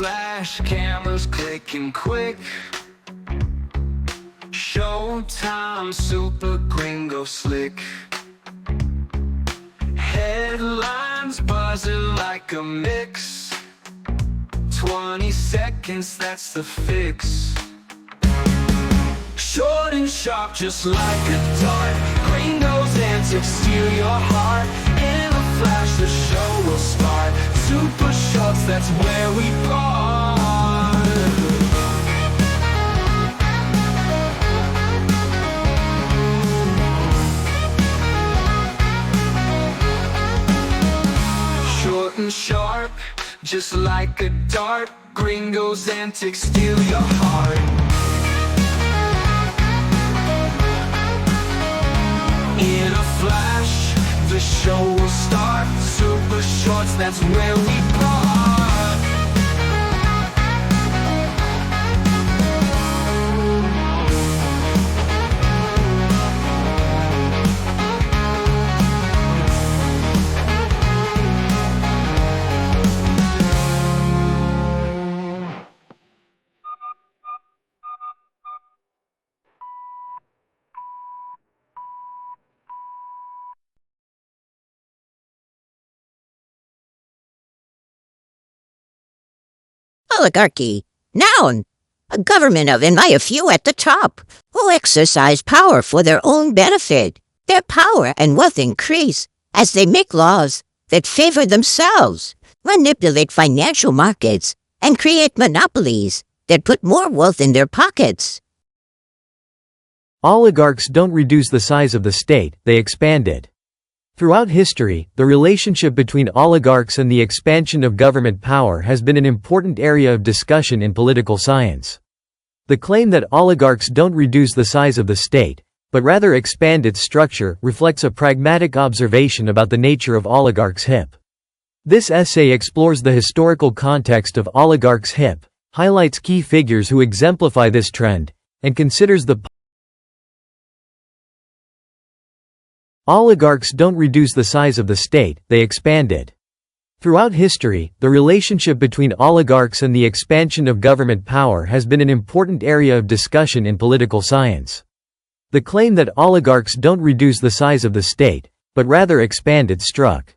flash, cameras clicking quick. Showtime, Super Gringo slick. Headlines buzzing like a mix. 20 seconds, that's the fix. Short and sharp, just like a dart. Gringo's antics steal your heart. In a flash, the show will start. Super shorts, that's where we part. Short and sharp, just like a dart. Gringo's antics steal your heart. In a flash, the show will start. Super shorts, that's where we part. Oligarchy. Noun. A government of, and by a few at the top, who exercise power for their own benefit. Their power and wealth increase as they make laws that favor themselves, manipulate financial markets, and create monopolies that put more wealth in their pockets. Oligarchs don't reduce the size of the state, they expand it. Throughout history, the relationship between oligarchs and the expansion of government power has been an important area of discussion in political science. The claim that oligarchs don't reduce the size of the state, but rather expand its structure, reflects a pragmatic observation about the nature of oligarchs' HIP. This essay explores the historical context of oligarchs' HIP, highlights key figures who exemplify this trend, and considers the Oligarchs don't reduce the size of the state, they expand it. Throughout history, the relationship between oligarchs and the expansion of government power has been an important area of discussion in political science. The claim that oligarchs don't reduce the size of the state, but rather expand it struck.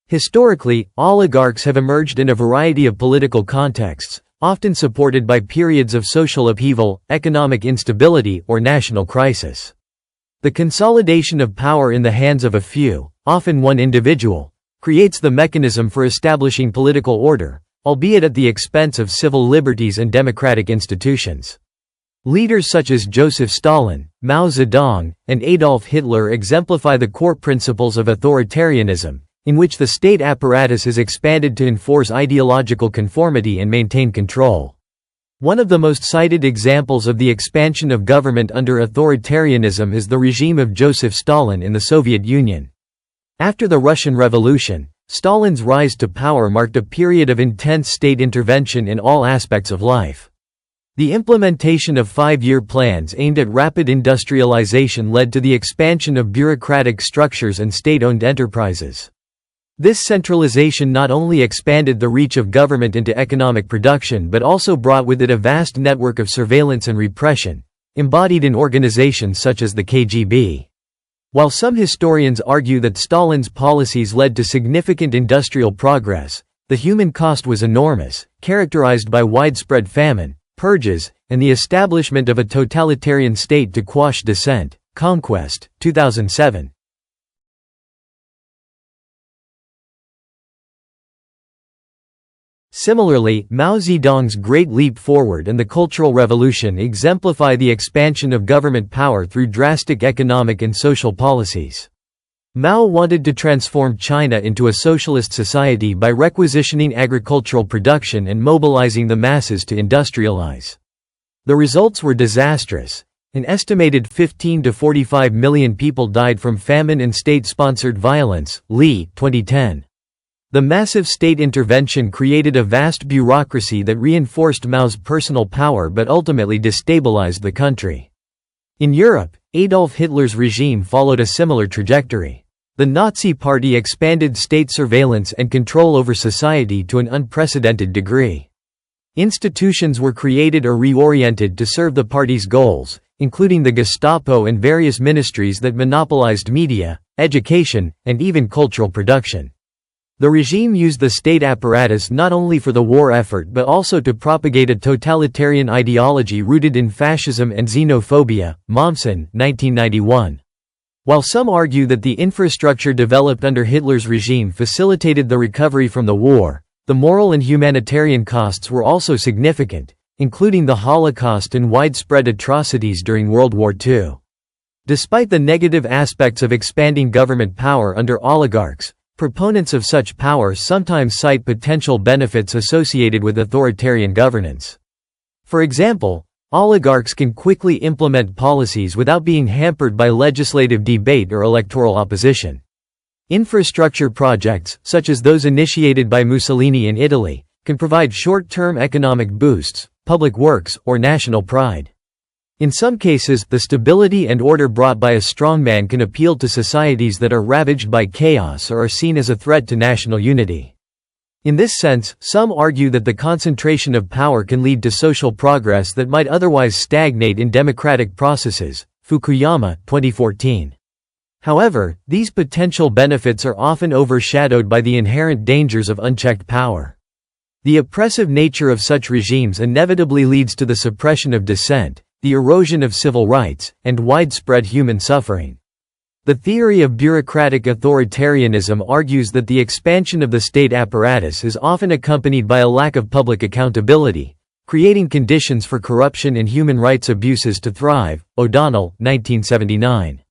Historically, oligarchs have emerged in a variety of political contexts, often supported by periods of social upheaval, economic instability, or national crisis. The consolidation of power in the hands of a few, often one individual, creates the mechanism for establishing political order, albeit at the expense of civil liberties and democratic institutions. Leaders such as Joseph Stalin, Mao Zedong, and Adolf Hitler exemplify the core principles of authoritarianism, in which the state apparatus is expanded to enforce ideological conformity and maintain control. One of the most cited examples of the expansion of government under authoritarianism is the regime of Joseph Stalin in the Soviet Union. After the Russian Revolution, Stalin's rise to power marked a period of intense state intervention in all aspects of life. The implementation of 5-year plans aimed at rapid industrialization led to the expansion of bureaucratic structures and state-owned enterprises. This centralization not only expanded the reach of government into economic production but also brought with it a vast network of surveillance and repression, embodied in organizations such as the KGB. While some historians argue that Stalin's policies led to significant industrial progress, the human cost was enormous, characterized by widespread famine, purges, and the establishment of a totalitarian state to quash dissent. Conquest, 2007. Similarly, Mao Zedong's Great Leap Forward and the Cultural Revolution exemplify the expansion of government power through drastic economic and social policies. Mao wanted to transform China into a socialist society by requisitioning agricultural production and mobilizing the masses to industrialize. The results were disastrous. An estimated 15 to 45 million people died from famine and state-sponsored violence. Li, 2010. The massive state intervention created a vast bureaucracy that reinforced Mao's personal power but ultimately destabilized the country. In Europe, Adolf Hitler's regime followed a similar trajectory. The Nazi Party expanded state surveillance and control over society to an unprecedented degree. Institutions were created or reoriented to serve the party's goals, including the Gestapo and various ministries that monopolized media, education, and even cultural production. The regime used the state apparatus not only for the war effort but also to propagate a totalitarian ideology rooted in fascism and xenophobia. Mommsen, 1991. While some argue that the infrastructure developed under Hitler's regime facilitated the recovery from the war, the moral and humanitarian costs were also significant, including the Holocaust and widespread atrocities during World War II. Despite the negative aspects of expanding government power under oligarchs, proponents of such power sometimes cite potential benefits associated with authoritarian governance. For example, oligarchs can quickly implement policies without being hampered by legislative debate or electoral opposition. Infrastructure projects, such as those initiated by Mussolini in Italy, can provide short-term economic boosts, public works, or national pride. In some cases, the stability and order brought by a strongman can appeal to societies that are ravaged by chaos or are seen as a threat to national unity. In this sense, some argue that the concentration of power can lead to social progress that might otherwise stagnate in democratic processes. Fukuyama, 2014. However, these potential benefits are often overshadowed by the inherent dangers of unchecked power. The oppressive nature of such regimes inevitably leads to the suppression of dissent, the erosion of civil rights, and widespread human suffering. The theory of bureaucratic authoritarianism argues that the expansion of the state apparatus is often accompanied by a lack of public accountability, creating conditions for corruption and human rights abuses to thrive. O'Donnell, 1979.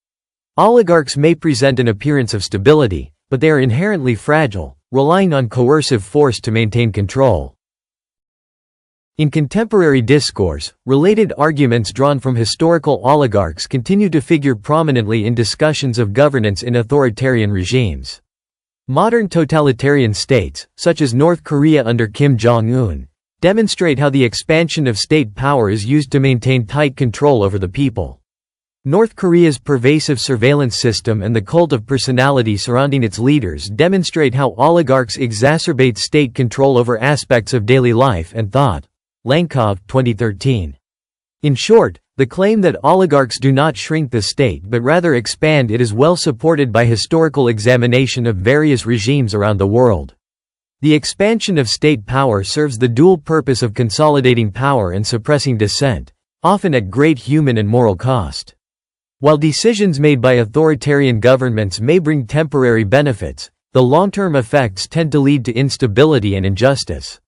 Oligarchs may present an appearance of stability, but they are inherently fragile, relying on coercive force to maintain control. In contemporary discourse, related arguments drawn from historical oligarchs continue to figure prominently in discussions of governance in authoritarian regimes. Modern totalitarian states, such as North Korea under Kim Jong-un, demonstrate how the expansion of state power is used to maintain tight control over the people. North Korea's pervasive surveillance system and the cult of personality surrounding its leaders demonstrate how oligarchs exacerbate state control over aspects of daily life and thought. Lankov, 2013. In short, the claim that oligarchs do not shrink the state but rather expand it is well supported by historical examination of various regimes around the world. The expansion of state power serves the dual purpose of consolidating power and suppressing dissent, often at great human and moral cost. While decisions made by authoritarian governments may bring temporary benefits, the long-term effects tend to lead to instability and injustice.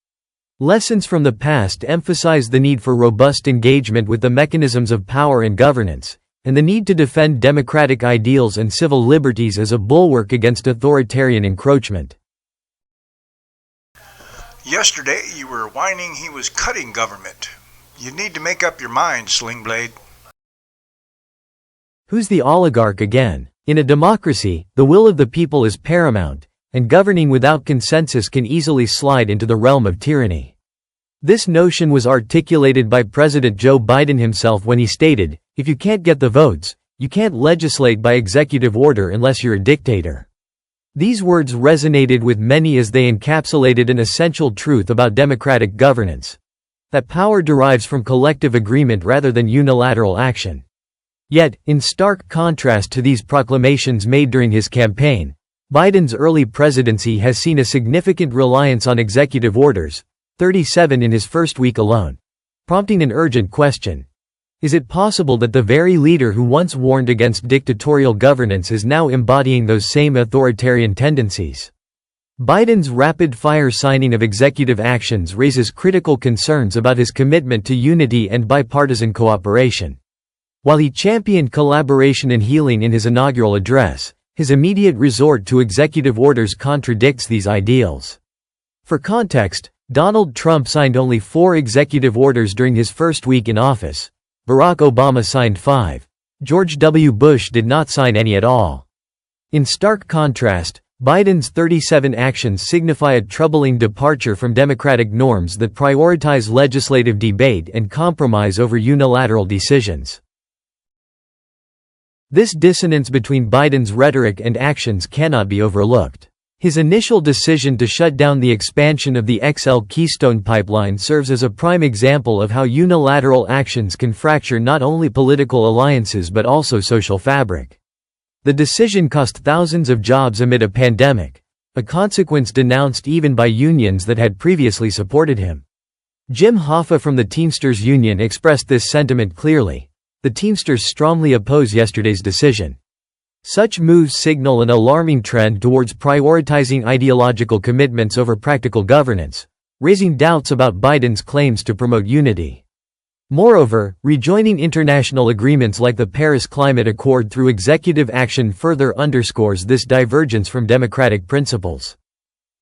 Lessons from the past emphasize the need for robust engagement with the mechanisms of power and governance, and the need to defend democratic ideals and civil liberties as a bulwark against authoritarian encroachment. Yesterday you were whining he was cutting government. You need to make up your mind, Sling Blade. Who's the oligarch again? In a democracy, the will of the people is paramount, and governing without consensus can easily slide into the realm of tyranny. This notion was articulated by President Joe Biden himself when he stated, "If you can't get the votes, you can't legislate by executive order unless you're a dictator." These words resonated with many as they encapsulated an essential truth about democratic governance: that power derives from collective agreement rather than unilateral action. Yet, in stark contrast to these proclamations made during his campaign, Biden's early presidency has seen a significant reliance on executive orders, 37 in his first week alone, prompting an urgent question. Is it possible that the very leader who once warned against dictatorial governance is now embodying those same authoritarian tendencies? Biden's rapid-fire signing of executive actions raises critical concerns about his commitment to unity and bipartisan cooperation. While he championed collaboration and healing in his inaugural address, his immediate resort to executive orders contradicts these ideals. For context, Donald Trump signed only 4 executive orders during his first week in office. Barack Obama signed 5. George W. Bush did not sign any at all. In stark contrast, Biden's 37 actions signify a troubling departure from democratic norms that prioritize legislative debate and compromise over unilateral decisions. This dissonance between Biden's rhetoric and actions cannot be overlooked. His initial decision to shut down the expansion of the XL Keystone pipeline serves as a prime example of how unilateral actions can fracture not only political alliances but also social fabric. The decision cost thousands of jobs amid a pandemic, a consequence denounced even by unions that had previously supported him. Jim Hoffa from the Teamsters Union expressed this sentiment clearly. The Teamsters strongly oppose yesterday's decision. Such moves signal an alarming trend towards prioritizing ideological commitments over practical governance, raising doubts about Biden's claims to promote unity. Moreover, rejoining international agreements like the Paris Climate Accord through executive action further underscores this divergence from democratic principles.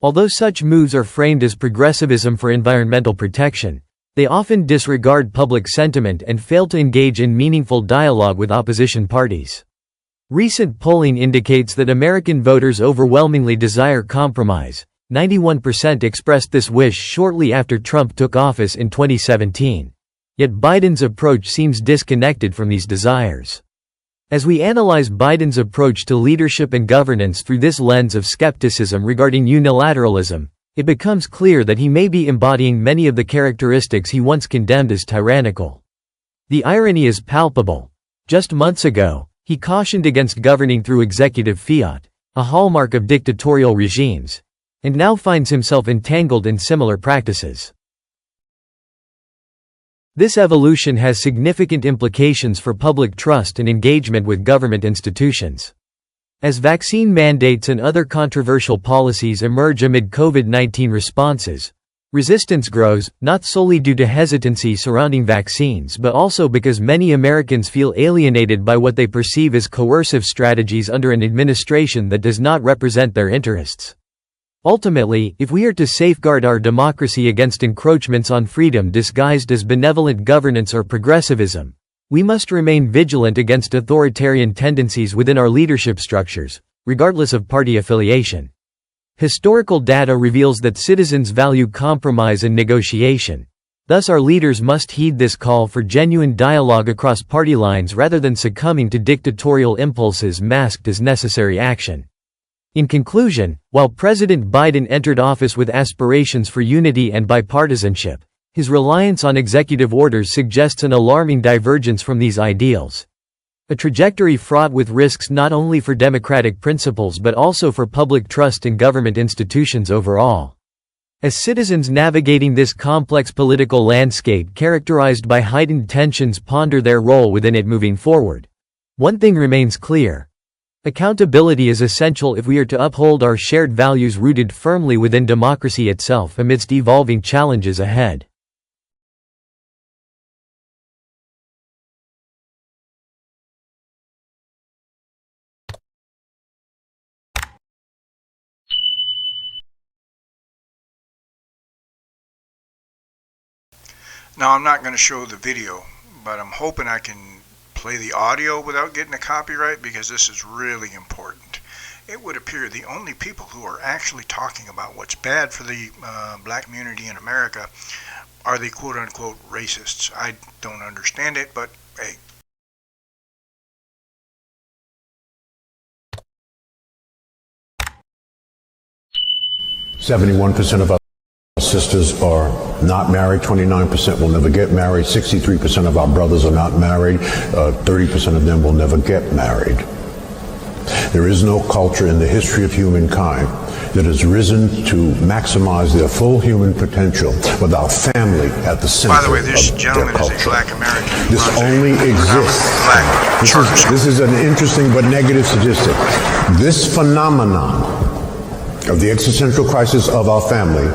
Although such moves are framed as progressivism for environmental protection, they often disregard public sentiment and fail to engage in meaningful dialogue with opposition parties. Recent polling indicates that American voters overwhelmingly desire compromise. 91% expressed this wish shortly after Trump took office in 2017. Yet Biden's approach seems disconnected from these desires. As we analyze Biden's approach to leadership and governance through this lens of skepticism regarding unilateralism, it becomes clear that he may be embodying many of the characteristics he once condemned as tyrannical. The irony is palpable. Just months ago, he cautioned against governing through executive fiat, a hallmark of dictatorial regimes, and now finds himself entangled in similar practices. This evolution has significant implications for public trust and engagement with government institutions. As vaccine mandates and other controversial policies emerge amid COVID-19 responses, resistance grows, not solely due to hesitancy surrounding vaccines but also because many Americans feel alienated by what they perceive as coercive strategies under an administration that does not represent their interests. Ultimately, if we are to safeguard our democracy against encroachments on freedom disguised as benevolent governance or progressivism, we must remain vigilant against authoritarian tendencies within our leadership structures, regardless of party affiliation. Historical data reveals that citizens value compromise and negotiation. Thus our leaders must heed this call for genuine dialogue across party lines rather than succumbing to dictatorial impulses masked as necessary action. In conclusion, while President Biden entered office with aspirations for unity and bipartisanship, his reliance on executive orders suggests an alarming divergence from these ideals. A trajectory fraught with risks not only for democratic principles but also for public trust in government institutions overall. As citizens navigating this complex political landscape characterized by heightened tensions ponder their role within it moving forward, one thing remains clear. Accountability is essential if we are to uphold our shared values rooted firmly within democracy itself amidst evolving challenges ahead. Now, I'm not going to show the video, but I'm hoping I can play the audio without getting a copyright because this is really important. It would appear the only people who are actually talking about what's bad for the black community in America are the quote-unquote racists. I don't understand it, but hey. "71% of our sisters are not married, 29% will never get married, 63% of our brothers are not married, 30% of them will never get married. There is no culture in the history of humankind that has risen to maximize their full human potential without family at the center By the way, this of gentleman their is culture. a black American. This only exists. This is an interesting but negative statistic. This phenomenon of the existential crisis of our family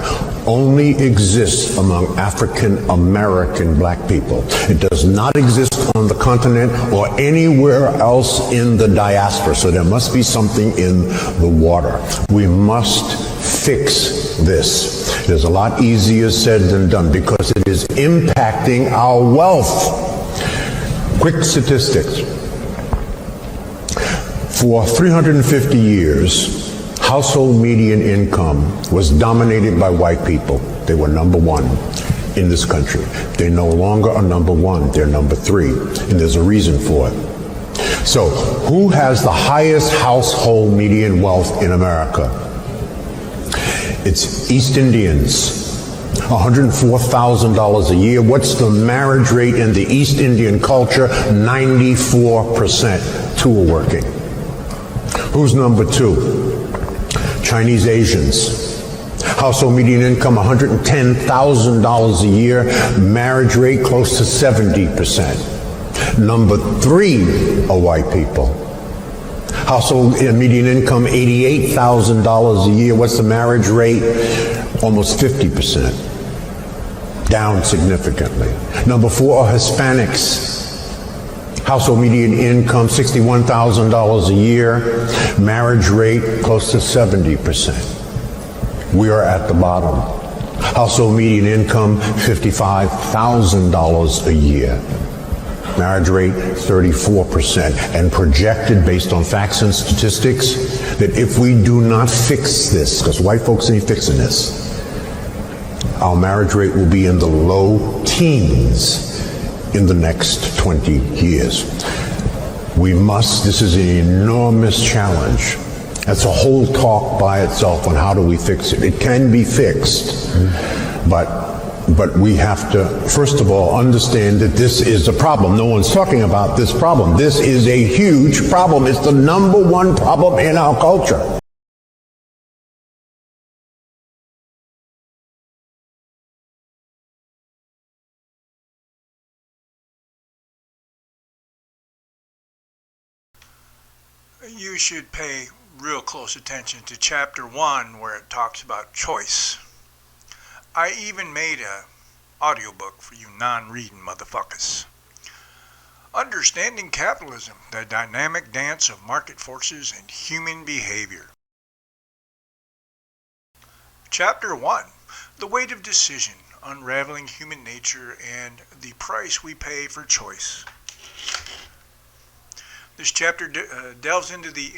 only exists among African American black people. It does not exist on the continent or anywhere else in the diaspora. So there must be something in the water. We must fix this. It is a lot easier said than done because it is impacting our wealth. Quick statistics. For 350 years, household median income was dominated by white people. They were number one in this country. They no longer are number one, they're number three, and there's a reason for it. So, who has the highest household median wealth in America? It's East Indians. $104,000 a year. What's the marriage rate in the East Indian culture? 94% tool working. Who's number two? Chinese Asians. Household median income $110,000 a year. Marriage rate close to 70%. Number three are white people. Household median income $88,000 a year. What's the marriage rate? Almost 50%. Down significantly. Number four are Hispanics. Household median income $61,000 a year. Marriage rate close to 70%. We are at the bottom. Household median income $55,000 a year. Marriage rate 34%, and projected based on facts and statistics that if we do not fix this, because white folks ain't fixing this, our marriage rate will be in the low teens in the next 20 years. We must, this is an enormous challenge. That's a whole talk by itself on how do we fix it. It can be fixed, but we have to, first of all, understand that this is a problem. No one's talking about this problem. This is a huge problem. It's the number one problem in our culture. You should pay real close attention to chapter 1 where it talks about choice. I even made a audiobook for you non-reading motherfuckers. Understanding Capitalism, the Dynamic Dance of Market Forces and Human Behavior. Chapter 1, The Weight of Decision, Unraveling Human Nature and the Price We Pay for Choice. This chapter delves into the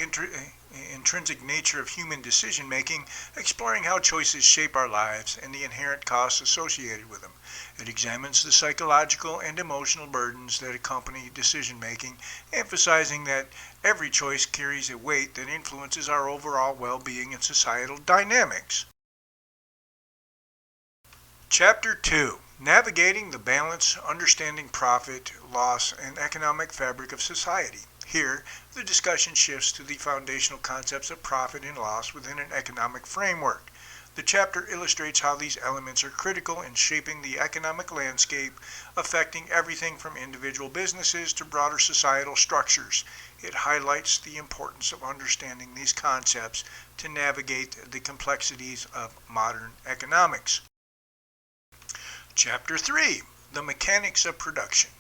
intrinsic nature of human decision-making, exploring how choices shape our lives and the inherent costs associated with them. It examines the psychological and emotional burdens that accompany decision-making, emphasizing that every choice carries a weight that influences our overall well-being and societal dynamics. Chapter 2, Navigating the Balance, Understanding Profit, Loss, and Economic Fabric of Society. Here, the discussion shifts to the foundational concepts of profit and loss within an economic framework. The chapter illustrates how these elements are critical in shaping the economic landscape, affecting everything from individual businesses to broader societal structures. It highlights the importance of understanding these concepts to navigate the complexities of modern economics. Chapter 3, The Mechanics of Production.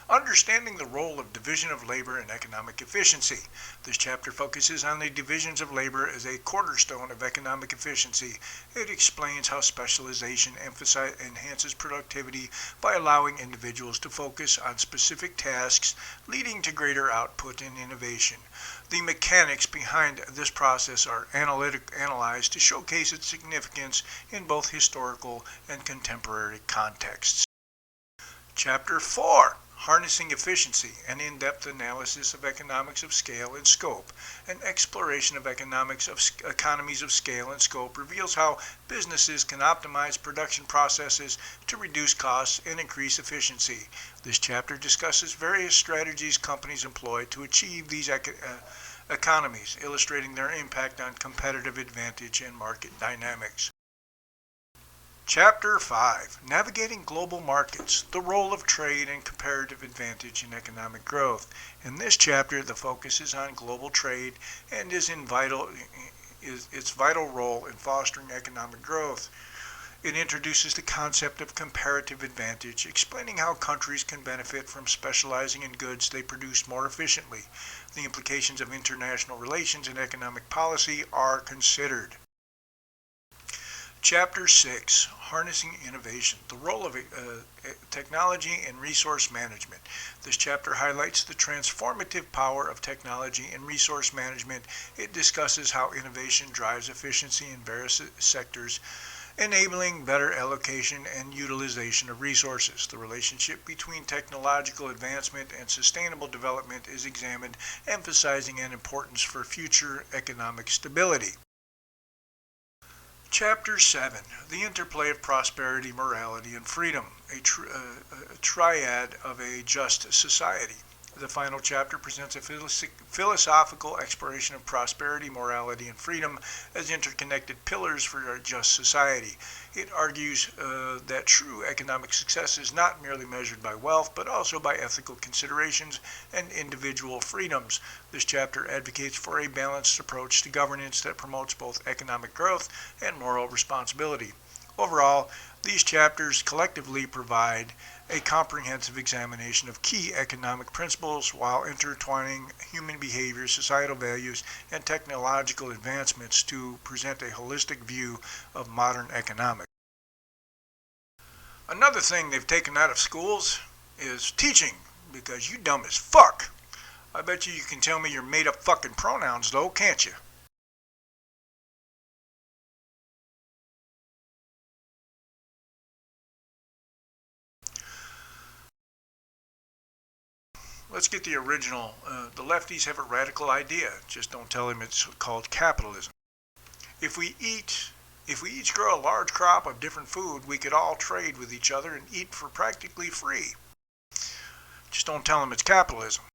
Understanding the role of division of labor and economic efficiency. This chapter focuses on the divisions of labor as a cornerstone of economic efficiency. It explains how specialization enhances productivity by allowing individuals to focus on specific tasks, leading to greater output and innovation. The mechanics behind this process are analyzed to showcase its significance in both historical and contemporary contexts. Chapter 4, Harnessing Efficiency, an in-depth analysis of economics of scale and scope. An exploration of economies of scale and scope reveals how businesses can optimize production processes to reduce costs and increase efficiency. This chapter discusses various strategies companies employ to achieve these economies, illustrating their impact on competitive advantage and market dynamics. Chapter 5, Navigating Global Markets, the Role of Trade and Comparative Advantage in Economic Growth. In this chapter, the focus is on global trade and its vital role in fostering economic growth. It introduces the concept of comparative advantage, explaining how countries can benefit from specializing in goods they produce more efficiently. The implications of international relations and economic policy are considered. Chapter 6, Harnessing Innovation, the Role of Technology and Resource Management. This chapter highlights the transformative power of technology and resource management. It discusses how innovation drives efficiency in various sectors, enabling better allocation and utilization of resources. The relationship between technological advancement and sustainable development is examined, emphasizing an importance for future economic stability. Chapter 7, The Interplay of Prosperity, Morality, and Freedom, a triad of a just society. The final chapter presents a philosophical exploration of prosperity, morality, and freedom as interconnected pillars for a just society. It argues that true economic success is not merely measured by wealth, but also by ethical considerations and individual freedoms. This chapter advocates for a balanced approach to governance that promotes both economic growth and moral responsibility. Overall, these chapters collectively provide a comprehensive examination of key economic principles while intertwining human behavior, societal values, and technological advancements to present a holistic view of modern economics. Another thing they've taken out of schools is teaching, because you dumb as fuck. I bet you can tell me your made up fucking pronouns though, can't you? Let's get the original. The lefties have a radical idea. Just don't tell them it's called capitalism. If we each grow a large crop of different food, we could all trade with each other and eat for practically free. Just don't tell them it's capitalism.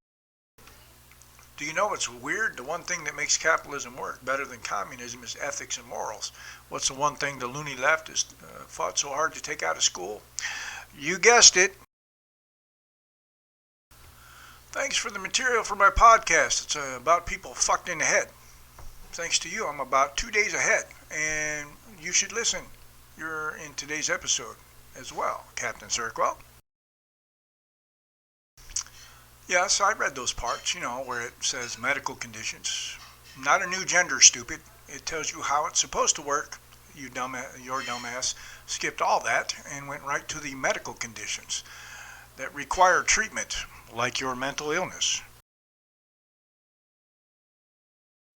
Do you know what's weird? The one thing that makes capitalism work better than communism is ethics and morals. What's the one thing the loony left has fought so hard to take out of school? You guessed it. Thanks for the material for my podcast. It's about people fucked in the head. Thanks to you, I'm about 2 days ahead, and you should listen. You're in today's episode as well, Captain Cirkwell. Yes, I read those parts, where it says medical conditions. Not a new gender, stupid. It tells you how it's supposed to work. Your dumbass skipped all that and went right to the medical conditions that require treatment, like your mental illness.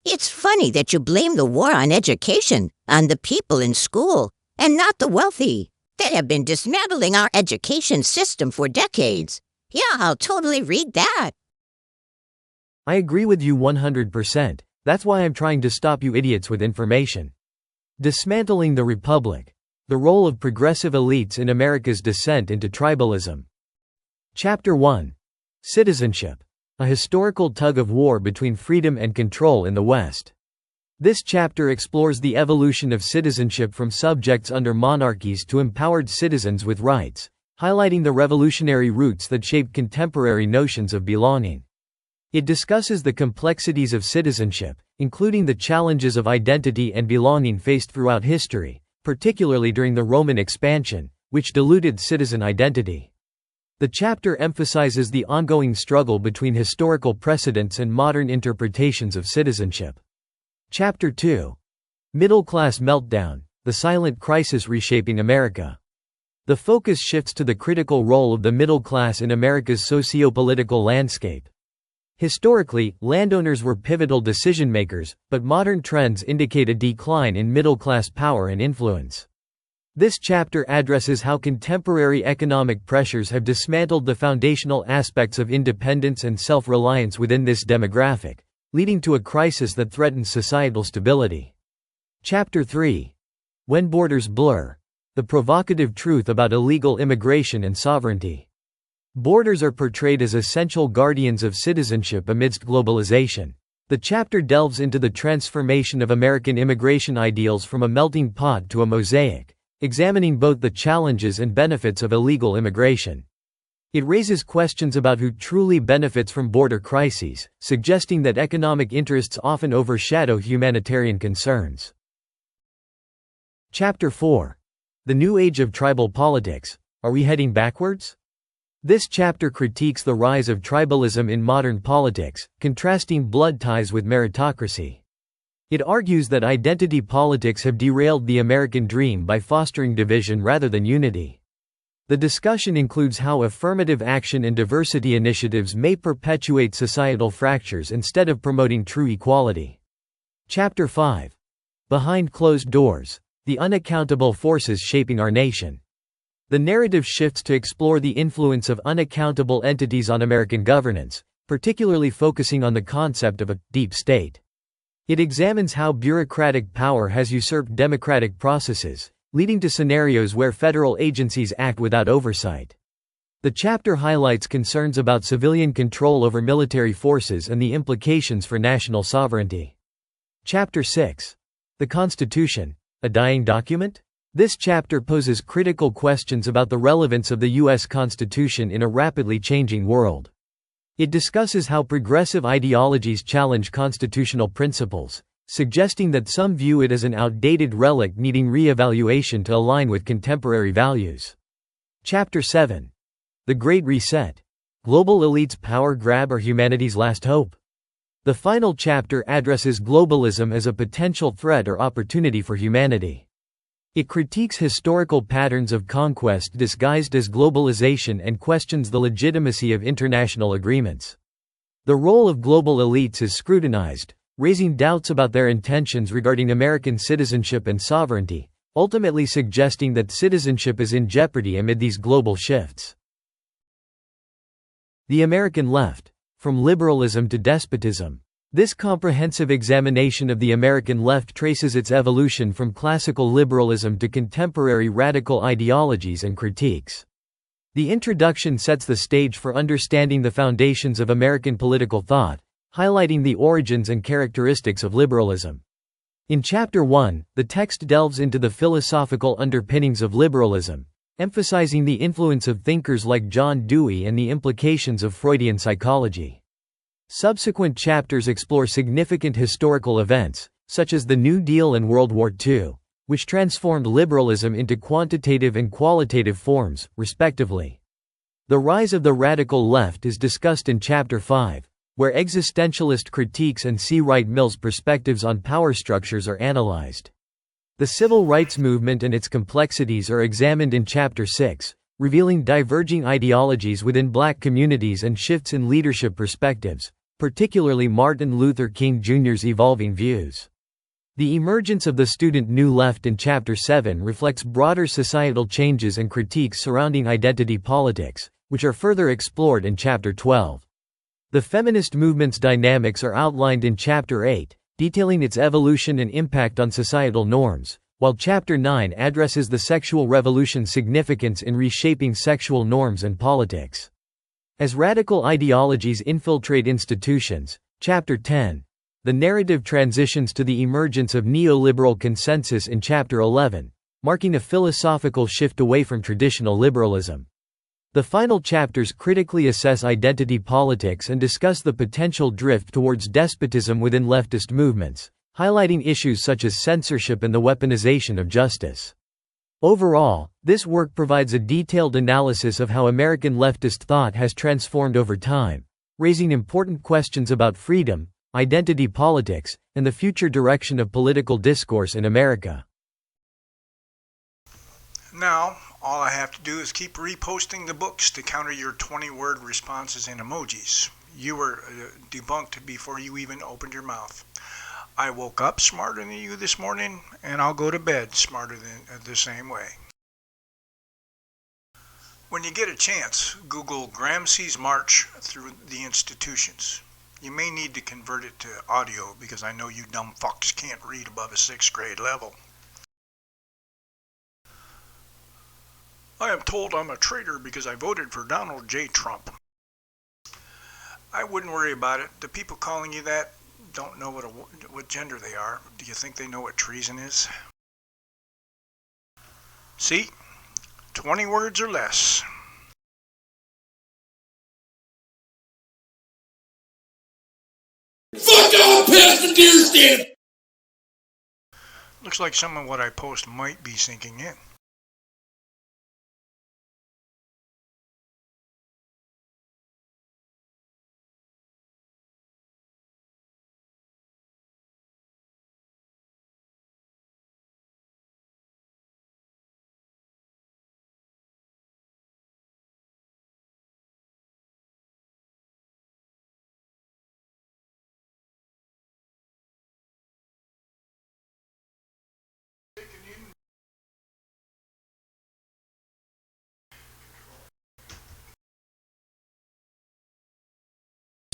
It's funny that you blame the war on education on the people in school and not the wealthy that have been dismantling our education system for decades. Yeah, I'll totally read that. I agree with you 100%. That's why I'm trying to stop you idiots with information. Dismantling the Republic. The role of progressive elites in America's descent into tribalism. Chapter 1. Citizenship. A historical tug-of-war between freedom and control in the West. This chapter explores the evolution of citizenship from subjects under monarchies to empowered citizens with rights, highlighting the revolutionary roots that shaped contemporary notions of belonging. It discusses the complexities of citizenship, including the challenges of identity and belonging faced throughout history, particularly during the Roman expansion, which diluted citizen identity. The chapter emphasizes the ongoing struggle between historical precedents and modern interpretations of citizenship. Chapter 2. Middle-class meltdown, the silent crisis reshaping America. The focus shifts to the critical role of the middle class in America's socio-political landscape. Historically, landowners were pivotal decision-makers, but modern trends indicate a decline in middle-class power and influence. This chapter addresses how contemporary economic pressures have dismantled the foundational aspects of independence and self-reliance within this demographic, leading to a crisis that threatens societal stability. Chapter 3. When Borders Blur. The provocative truth about illegal immigration and sovereignty. Borders are portrayed as essential guardians of citizenship amidst globalization. The chapter delves into the transformation of American immigration ideals from a melting pot to a mosaic, examining both the challenges and benefits of illegal immigration. It raises questions about who truly benefits from border crises, suggesting that economic interests often overshadow humanitarian concerns. Chapter 4. The New Age of Tribal Politics. Are we heading backwards? This chapter critiques the rise of tribalism in modern politics, contrasting blood ties with meritocracy. It argues that identity politics have derailed the American dream by fostering division rather than unity. The discussion includes how affirmative action and diversity initiatives may perpetuate societal fractures instead of promoting true equality. Chapter 5. Behind Closed Doors. The Unaccountable Forces Shaping Our Nation. The narrative shifts to explore the influence of unaccountable entities on American governance, particularly focusing on the concept of a deep state. It examines how bureaucratic power has usurped democratic processes, leading to scenarios where federal agencies act without oversight. The chapter highlights concerns about civilian control over military forces and the implications for national sovereignty. Chapter 6. The Constitution, a dying document? This chapter poses critical questions about the relevance of the U.S. Constitution in a rapidly changing world. It discusses how progressive ideologies challenge constitutional principles, suggesting that some view it as an outdated relic needing re-evaluation to align with contemporary values. Chapter 7. The Great Reset. Global elites' power grab or humanity's last hope? The final chapter addresses globalism as a potential threat or opportunity for humanity. It critiques historical patterns of conquest disguised as globalization and questions the legitimacy of international agreements. The role of global elites is scrutinized, raising doubts about their intentions regarding American citizenship and sovereignty, ultimately suggesting that citizenship is in jeopardy amid these global shifts. The American Left. From Liberalism to Despotism. This comprehensive examination of the American left traces its evolution from classical liberalism to contemporary radical ideologies and critiques. The introduction sets the stage for understanding the foundations of American political thought, highlighting the origins and characteristics of liberalism. In Chapter 1, the text delves into the philosophical underpinnings of liberalism, emphasizing the influence of thinkers like John Dewey and the implications of Freudian psychology. Subsequent chapters explore significant historical events, such as the New Deal and World War II, which transformed liberalism into quantitative and qualitative forms, respectively. The rise of the radical left is discussed in Chapter 5, where existentialist critiques and C. Wright Mill's perspectives on power structures are analyzed. The civil rights movement and its complexities are examined in Chapter 6, revealing diverging ideologies within black communities and shifts in leadership perspectives, particularly Martin Luther King Jr.'s evolving views. The emergence of the student New Left in Chapter 7 reflects broader societal changes and critiques surrounding identity politics, which are further explored in Chapter 12. The feminist movement's dynamics are outlined in Chapter 8, detailing its evolution and impact on societal norms, while Chapter 9 addresses the sexual revolution's significance in reshaping sexual norms and politics. As radical ideologies infiltrate institutions, Chapter 10, the narrative transitions to the emergence of neoliberal consensus in Chapter 11, marking a philosophical shift away from traditional liberalism. The final chapters critically assess identity politics and discuss the potential drift towards despotism within leftist movements, highlighting issues such as censorship and the weaponization of justice. Overall, this work provides a detailed analysis of how American leftist thought has transformed over time, raising important questions about freedom, identity politics, and the future direction of political discourse in America. Now, all I have to do is keep reposting the books to counter your 20-word responses and emojis. You were debunked before you even opened your mouth. I woke up smarter than you this morning, and I'll go to bed smarter than the same way. When you get a chance, Google Gramsci's March Through the Institutions. You may need to convert it to audio because I know you dumb fucks can't read above a 6th grade level. I am told I'm a traitor because I voted for Donald J. Trump. I wouldn't worry about it. The people calling you that don't know what gender they are. Do you think they know what treason is? See? 20 words or less. Fuck off, Pastor Deerskin! Looks like some of what I post might be sinking in.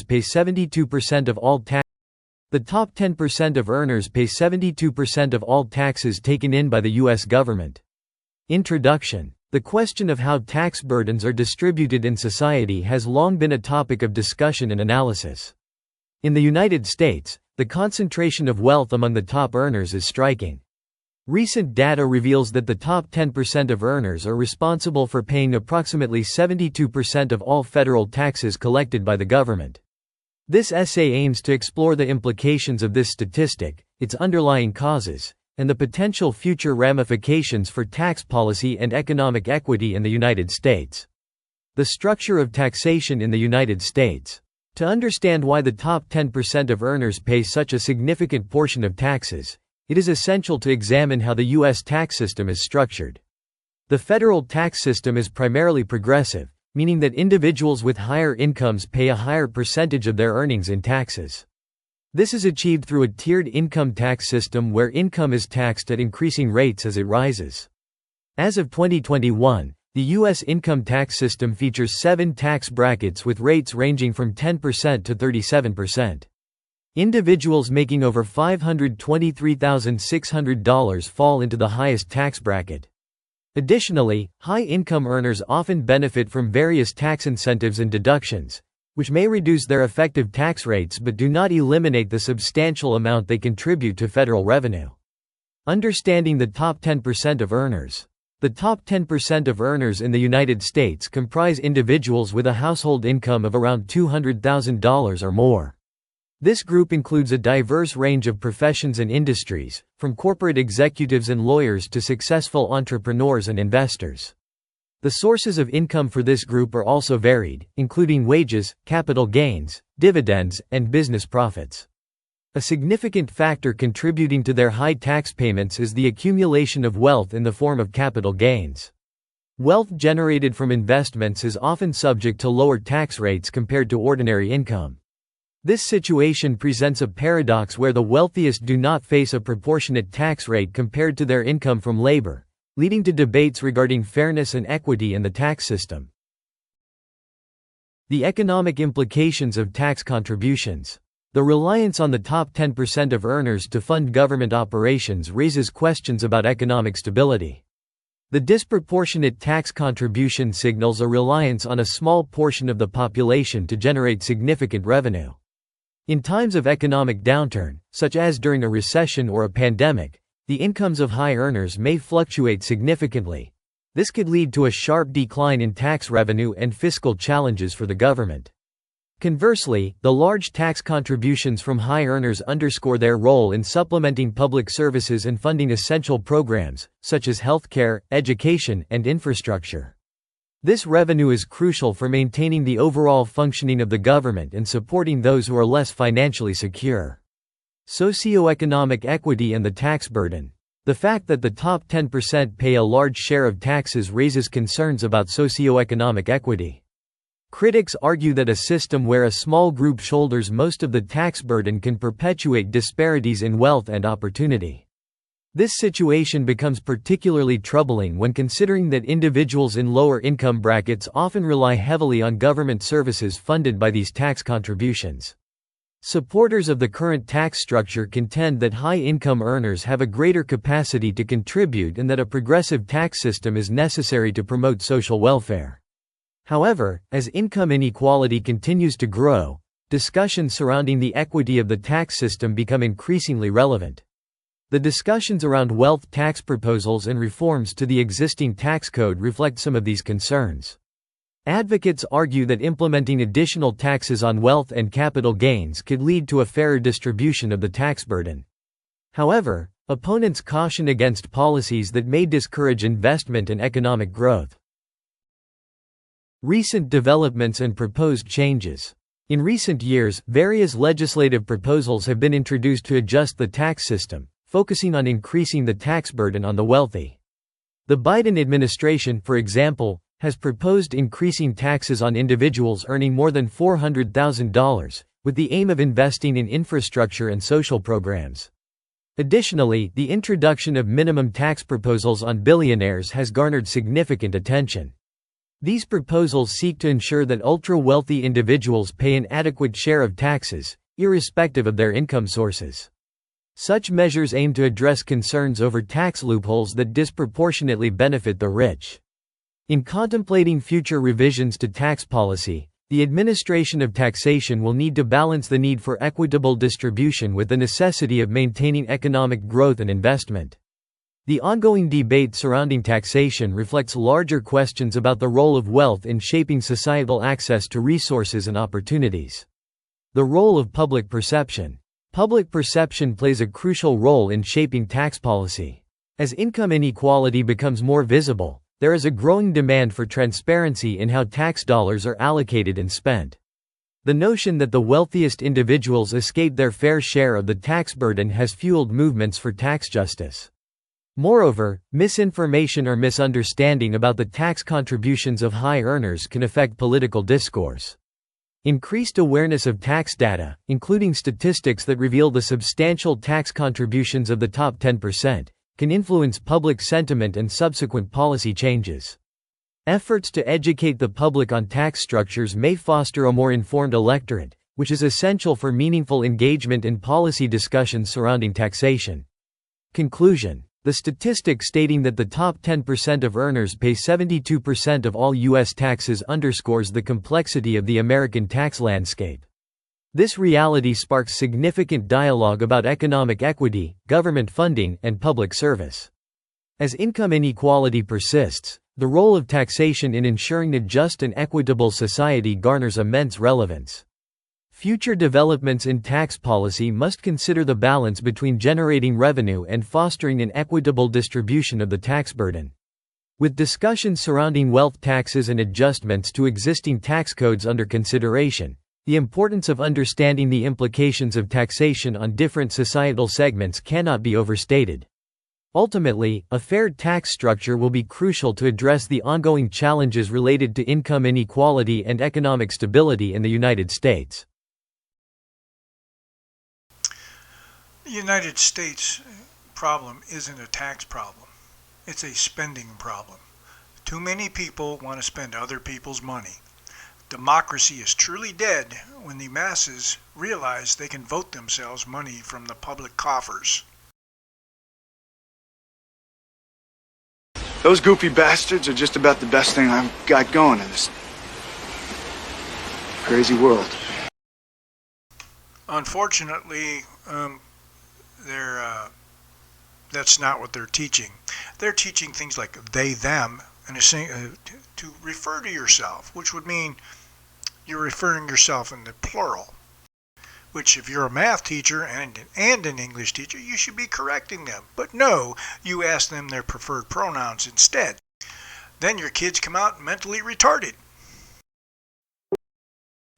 Pay 72% of all tax The top 10% of earners pay 72% of all taxes taken in by the U.S. government. Introduction. The question of how tax burdens are distributed in society has long been a topic of discussion and analysis. In the United States, the concentration of wealth among the top earners is striking. Recent data reveals that the top 10% of earners are responsible for paying approximately 72% of all federal taxes collected by the government. This essay aims to explore the implications of this statistic, its underlying causes, and the potential future ramifications for tax policy and economic equity in the United States. The structure of taxation in the United States. To understand why the top 10% of earners pay such a significant portion of taxes, it is essential to examine how the U.S. tax system is structured. The federal tax system is primarily progressive, meaning that individuals with higher incomes pay a higher percentage of their earnings in taxes. This is achieved through a tiered income tax system where income is taxed at increasing rates as it rises. As of 2021, the U.S. income tax system features 7 tax brackets with rates ranging from 10% to 37%. Individuals making over $523,600 fall into the highest tax bracket. Additionally, high-income earners often benefit from various tax incentives and deductions, which may reduce their effective tax rates but do not eliminate the substantial amount they contribute to federal revenue. Understanding the top 10% of earners. The top 10% of earners in the United States comprise individuals with a household income of around $200,000 or more. This group includes a diverse range of professions and industries, from corporate executives and lawyers to successful entrepreneurs and investors. The sources of income for this group are also varied, including wages, capital gains, dividends, and business profits. A significant factor contributing to their high tax payments is the accumulation of wealth in the form of capital gains. Wealth generated from investments is often subject to lower tax rates compared to ordinary income. This situation presents a paradox where the wealthiest do not face a proportionate tax rate compared to their income from labor, leading to debates regarding fairness and equity in the tax system. The economic implications of tax contributions. The reliance on the top 10% of earners to fund government operations raises questions about economic stability. The disproportionate tax contribution signals a reliance on a small portion of the population to generate significant revenue. In times of economic downturn, such as during a recession or a pandemic, the incomes of high earners may fluctuate significantly. This could lead to a sharp decline in tax revenue and fiscal challenges for the government. Conversely, the large tax contributions from high earners underscore their role in supplementing public services and funding essential programs, such as healthcare, education, and infrastructure. This revenue is crucial for maintaining the overall functioning of the government and supporting those who are less financially secure. Socioeconomic equity and the tax burden. The fact that the top 10% pay a large share of taxes raises concerns about socioeconomic equity. Critics argue that a system where a small group shoulders most of the tax burden can perpetuate disparities in wealth and opportunity. This situation becomes particularly troubling when considering that individuals in lower income brackets often rely heavily on government services funded by these tax contributions. Supporters of the current tax structure contend that high-income earners have a greater capacity to contribute and that a progressive tax system is necessary to promote social welfare. However, as income inequality continues to grow, discussions surrounding the equity of the tax system become increasingly relevant. The discussions around wealth tax proposals and reforms to the existing tax code reflect some of these concerns. Advocates argue that implementing additional taxes on wealth and capital gains could lead to a fairer distribution of the tax burden. However, opponents caution against policies that may discourage investment and economic growth. Recent developments and proposed changes. In recent years, various legislative proposals have been introduced to adjust the tax system, focusing on increasing the tax burden on the wealthy. The Biden administration, for example, has proposed increasing taxes on individuals earning more than $400,000, with the aim of investing in infrastructure and social programs. Additionally, the introduction of minimum tax proposals on billionaires has garnered significant attention. These proposals seek to ensure that ultra-wealthy individuals pay an adequate share of taxes, irrespective of their income sources. Such measures aim to address concerns over tax loopholes that disproportionately benefit the rich. In contemplating future revisions to tax policy, the administration of taxation will need to balance the need for equitable distribution with the necessity of maintaining economic growth and investment. The ongoing debate surrounding taxation reflects larger questions about the role of wealth in shaping societal access to resources and opportunities. The role of public perception. Public perception plays a crucial role in shaping tax policy. As income inequality becomes more visible, there is a growing demand for transparency in how tax dollars are allocated and spent. The notion that the wealthiest individuals escape their fair share of the tax burden has fueled movements for tax justice. Moreover, misinformation or misunderstanding about the tax contributions of high earners can affect political discourse. Increased awareness of tax data, including statistics that reveal the substantial tax contributions of the top 10%, can influence public sentiment and subsequent policy changes. Efforts to educate the public on tax structures may foster a more informed electorate, which is essential for meaningful engagement in policy discussions surrounding taxation. Conclusion. The statistic stating that the top 10% of earners pay 72% of all U.S. taxes underscores the complexity of the American tax landscape. This reality sparks significant dialogue about economic equity, government funding, and public service. As income inequality persists, the role of taxation in ensuring a just and equitable society garners immense relevance. Future developments in tax policy must consider the balance between generating revenue and fostering an equitable distribution of the tax burden. With discussions surrounding wealth taxes and adjustments to existing tax codes under consideration, the importance of understanding the implications of taxation on different societal segments cannot be overstated. Ultimately, a fair tax structure will be crucial to address the ongoing challenges related to income inequality and economic stability in the United States. The United States problem isn't a tax problem. It's a spending problem. Too many people want to spend other people's money. Democracy is truly dead when the masses realize they can vote themselves money from the public coffers. Those goofy bastards are just about the best thing I've got going in this crazy world. Unfortunately, that's not what they're teaching. They're teaching things like they, them, and to refer to yourself, which would mean you're referring yourself in the plural, which if you're a math teacher and an English teacher, you should be correcting them. But no, you ask them their preferred pronouns instead. Then your kids come out mentally retarded.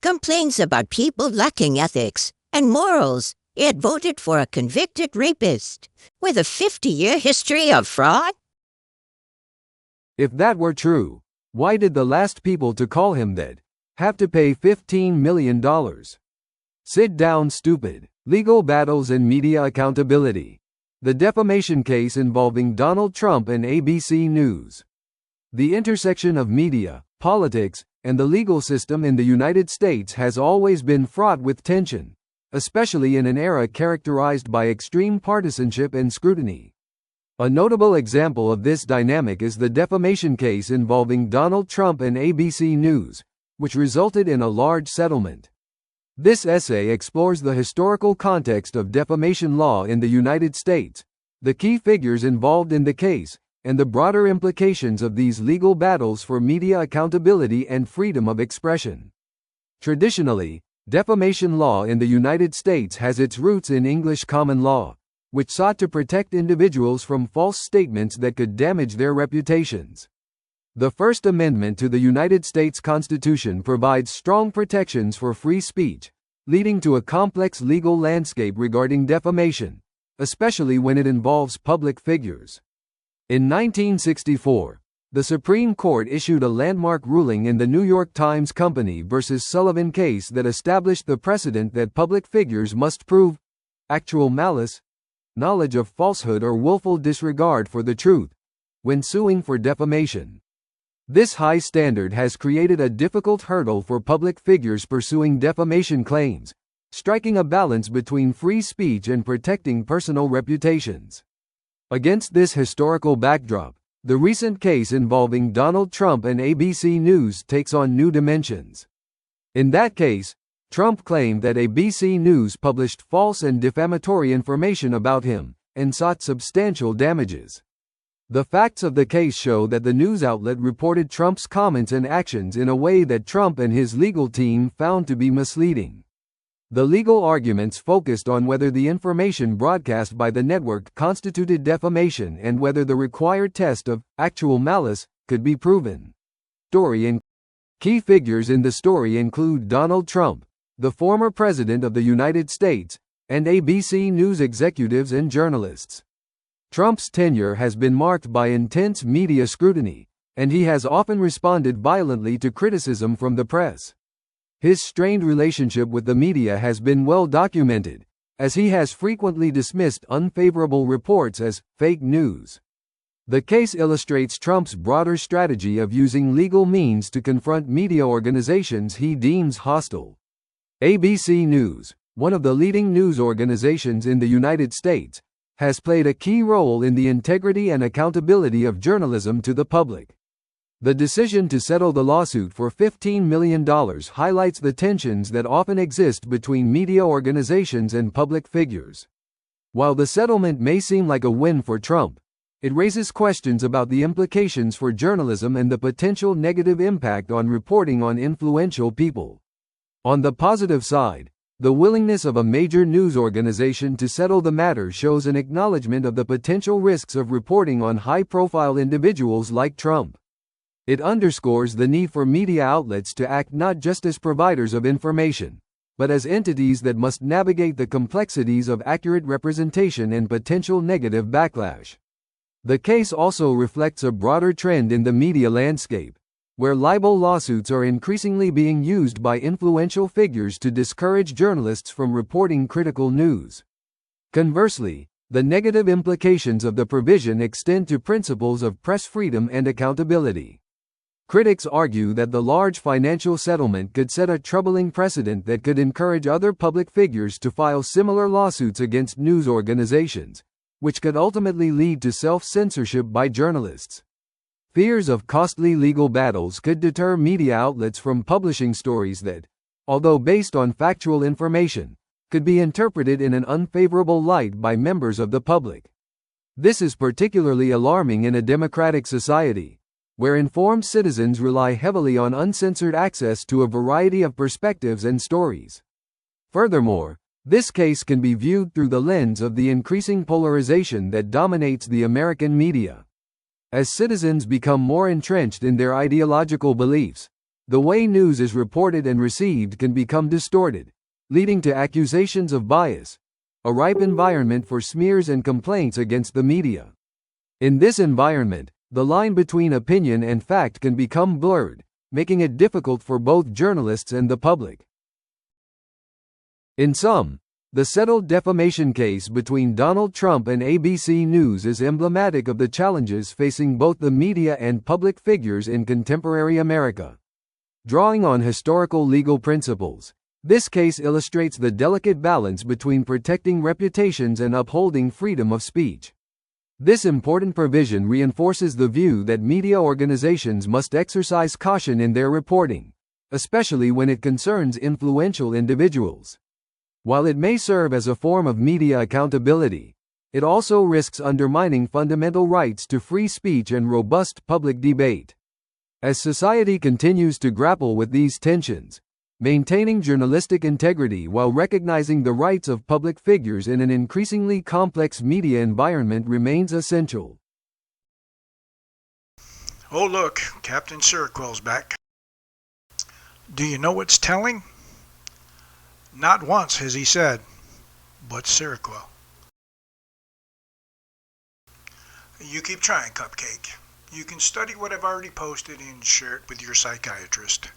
Complains about people lacking ethics and morals, yet voted for a convicted rapist with a 50-year history of fraud? If that were true, why did the last people to call him that have to pay $15 million? Sit down, stupid. Legal battles and media accountability. The defamation case involving Donald Trump and ABC News. The intersection of media, politics, and the legal system in the United States has always been fraught with tension, especially in an era characterized by extreme partisanship and scrutiny. A notable example of this dynamic is the defamation case involving Donald Trump and ABC News, which resulted in a large settlement. This essay explores the historical context of defamation law in the United States, the key figures involved in the case, and the broader implications of these legal battles for media accountability and freedom of expression. Traditionally, defamation law in the United States has its roots in English common law, which sought to protect individuals from false statements that could damage their reputations. The First Amendment to the United States Constitution provides strong protections for free speech, leading to a complex legal landscape regarding defamation, especially when it involves public figures. In 1964, the Supreme Court issued a landmark ruling in the New York Times Company v. Sullivan case that established the precedent that public figures must prove actual malice, knowledge of falsehood, or willful disregard for the truth when suing for defamation. This high standard has created a difficult hurdle for public figures pursuing defamation claims, striking a balance between free speech and protecting personal reputations. Against this historical backdrop, the recent case involving Donald Trump and ABC News takes on new dimensions. In that case, Trump claimed that ABC News published false and defamatory information about him, and sought substantial damages. The facts of the case show that the news outlet reported Trump's comments and actions in a way that Trump and his legal team found to be misleading. The legal arguments focused on whether the information broadcast by the network constituted defamation and whether the required test of actual malice could be proven. Key figures in the story include Donald Trump, the former president of the United States, and ABC News executives and journalists. Trump's tenure has been marked by intense media scrutiny, and he has often responded violently to criticism from the press. His strained relationship with the media has been well documented, as he has frequently dismissed unfavorable reports as fake news. The case illustrates Trump's broader strategy of using legal means to confront media organizations he deems hostile. ABC News, one of the leading news organizations in the United States, has played a key role in the integrity and accountability of journalism to the public. The decision to settle the lawsuit for $15 million highlights the tensions that often exist between media organizations and public figures. While the settlement may seem like a win for Trump, it raises questions about the implications for journalism and the potential negative impact on reporting on influential people. On the positive side, the willingness of a major news organization to settle the matter shows an acknowledgement of the potential risks of reporting on high-profile individuals like Trump. It underscores the need for media outlets to act not just as providers of information, but as entities that must navigate the complexities of accurate representation and potential negative backlash. The case also reflects a broader trend in the media landscape, where libel lawsuits are increasingly being used by influential figures to discourage journalists from reporting critical news. Conversely, the negative implications of the provision extend to principles of press freedom and accountability. Critics argue that the large financial settlement could set a troubling precedent that could encourage other public figures to file similar lawsuits against news organizations, which could ultimately lead to self-censorship by journalists. Fears of costly legal battles could deter media outlets from publishing stories that, although based on factual information, could be interpreted in an unfavorable light by members of the public. This is particularly alarming in a democratic society, where informed citizens rely heavily on uncensored access to a variety of perspectives and stories. Furthermore, this case can be viewed through the lens of the increasing polarization that dominates the American media. As citizens become more entrenched in their ideological beliefs, the way news is reported and received can become distorted, leading to accusations of bias, a ripe environment for smears and complaints against the media. In this environment, the line between opinion and fact can become blurred, making it difficult for both journalists and the public. In sum, the settled defamation case between Donald Trump and ABC News is emblematic of the challenges facing both the media and public figures in contemporary America. Drawing on historical legal principles, this case illustrates the delicate balance between protecting reputations and upholding freedom of speech. This important provision reinforces the view that media organizations must exercise caution in their reporting, especially when it concerns influential individuals. While it may serve as a form of media accountability, it also risks undermining fundamental rights to free speech and robust public debate. As society continues to grapple with these tensions, maintaining journalistic integrity while recognizing the rights of public figures in an increasingly complex media environment remains essential. Oh look, Captain Seroquel's back. Do you know what's telling? Not once has he said, but Seroquel. You keep trying, Cupcake. You can study what I've already posted and share it with your psychiatrist.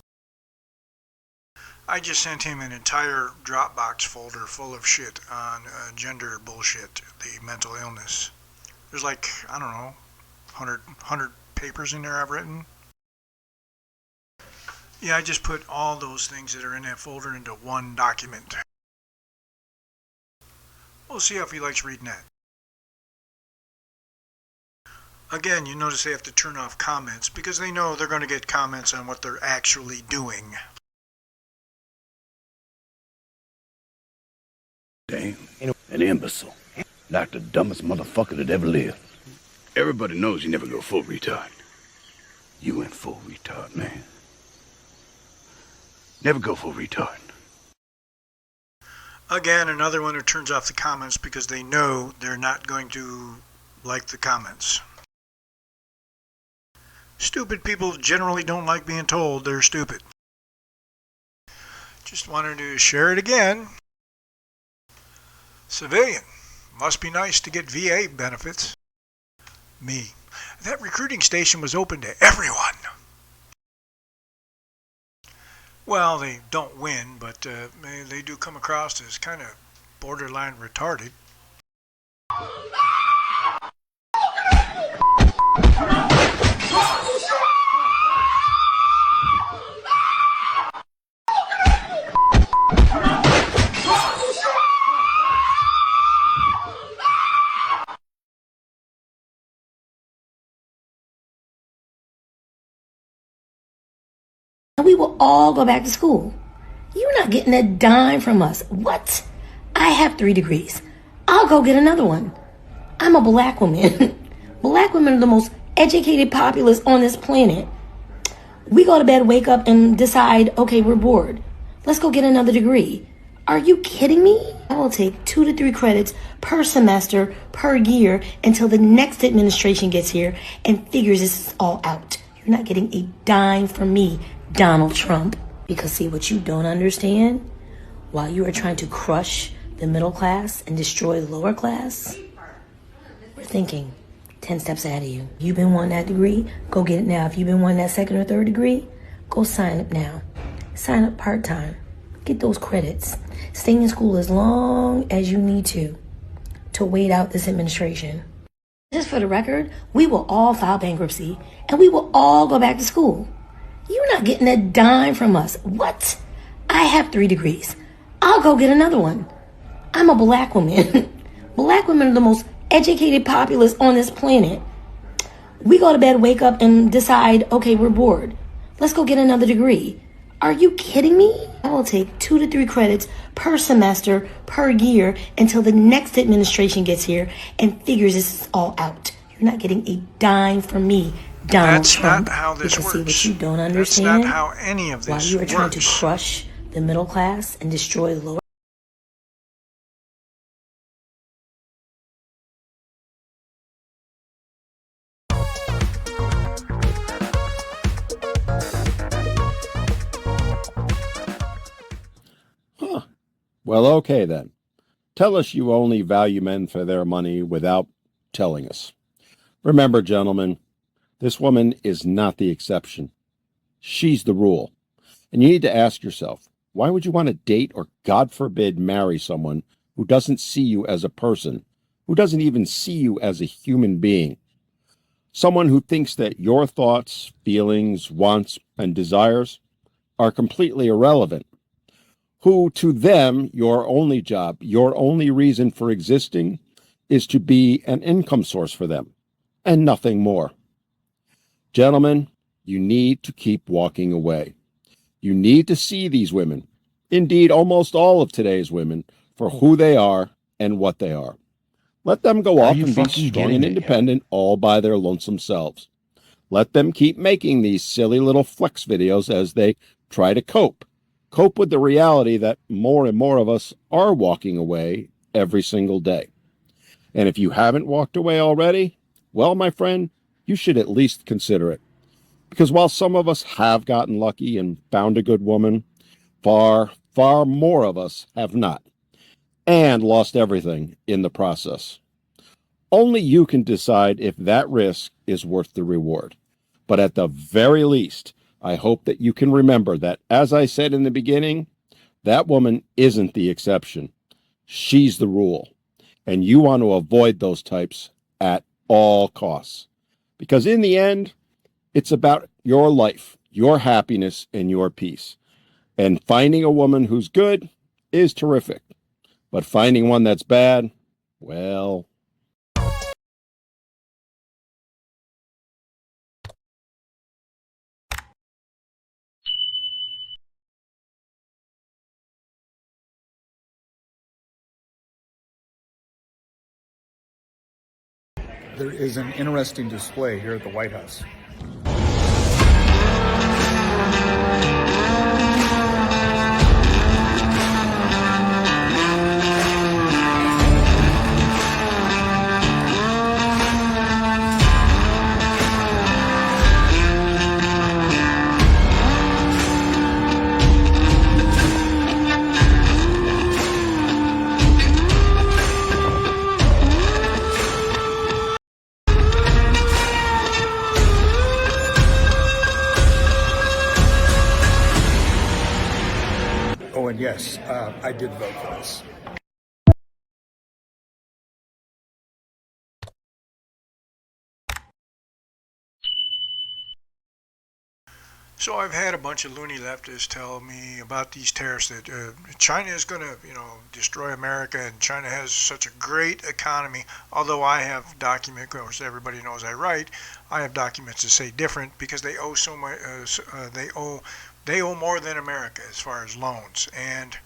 I just sent him an entire Dropbox folder full of shit on gender bullshit, the mental illness. There's like, I don't know, 100 papers in there I've written. Yeah, I just put all those things that are in that folder into one document. We'll see if he likes reading that. Again, you notice they have to turn off comments because they know they're going to get comments on what they're actually doing. Damn, an imbecile. Like the dumbest motherfucker that ever lived. Everybody knows you never go full retard. You went full retard, man. Never go full retard. Again, another one who turns off the comments because they know they're not going to like the comments. Stupid people generally don't like being told they're stupid. Just wanted to share it again. Civilian. Must be nice to get VA benefits. Me. That recruiting station was open to everyone. Well, they don't win, but they do come across as kind of borderline retarded. We will all go back to school. You're not getting a dime from us. What? I have 3 degrees. I'll go get another one. I'm a black woman. Black women are the most educated populace on this planet. We go to bed, wake up, and decide, okay, we're bored. Let's go get another degree. Are you kidding me? I will take 2 to 3 credits per semester, per year, until the next administration gets here and figures this all out. You're not getting a dime from me, Donald Trump. Because see, what you don't understand, while you are trying to crush the middle class and destroy the lower class, we're thinking 10 steps ahead of you. You've been wanting that degree, go get it now. If you've been wanting that 2nd or 3rd degree, go sign up now. Sign up part-time. Get those credits. Stay in school as long as you need to wait out this administration. Just for the record, we will all file bankruptcy and we will all go back to school. You're not getting a dime from us. What? I have 3 degrees. I'll go get another one. I'm a black woman. Black women are the most educated populace on this planet. We go to bed, wake up, and decide, okay, we're bored. Let's go get another degree. Are you kidding me? I will take 2 to 3 credits per semester, per year, until the next administration gets here and figures this all out. You're not getting a dime from me, Donald Trump. That's not how this because works. See, what you don't understand, that's not how any of this while you are trying to works. crush the middle class and destroy the lower. Well, okay then. Tell us you only value men for their money without telling us. Remember, gentlemen, this woman is not the exception. She's the rule. And you need to ask yourself, why would you want to date or, God forbid, marry someone who doesn't see you as a person, who doesn't even see you as a human being? Someone who thinks that your thoughts, feelings, wants, and desires are completely irrelevant, who to them, your only job, your only reason for existing is to be an income source for them and nothing more. Gentlemen, you need to keep walking away. You need to see these women, indeed almost all of today's women, for who they are and what they are. Let them go off and be strong and independent all by their lonesome selves. Let them keep making these silly little flex videos as they try to cope with the reality that more and more of us are walking away every single day. And if you haven't walked away already, well, my friend, you should at least consider it. Because while some of us have gotten lucky and found a good woman, far, far more of us have not, and lost everything in the process. Only you can decide if that risk is worth the reward. But at the very least, I hope that you can remember that, as I said in the beginning, that woman isn't the exception. She's the rule. And you want to avoid those types at all costs. Because in the end, it's about your life, your happiness, and your peace. And finding a woman who's good is terrific. But finding one that's bad, Well, There is an interesting display here at the White House. Oh, and yes, I did vote for this. So I've had a bunch of loony leftists tell me about these tariffs that China is going to, destroy America, and China has such a great economy. Although I have documents, of course, everybody knows I write. I have documents that say different because they owe so much. They owe more than America as far as loans. And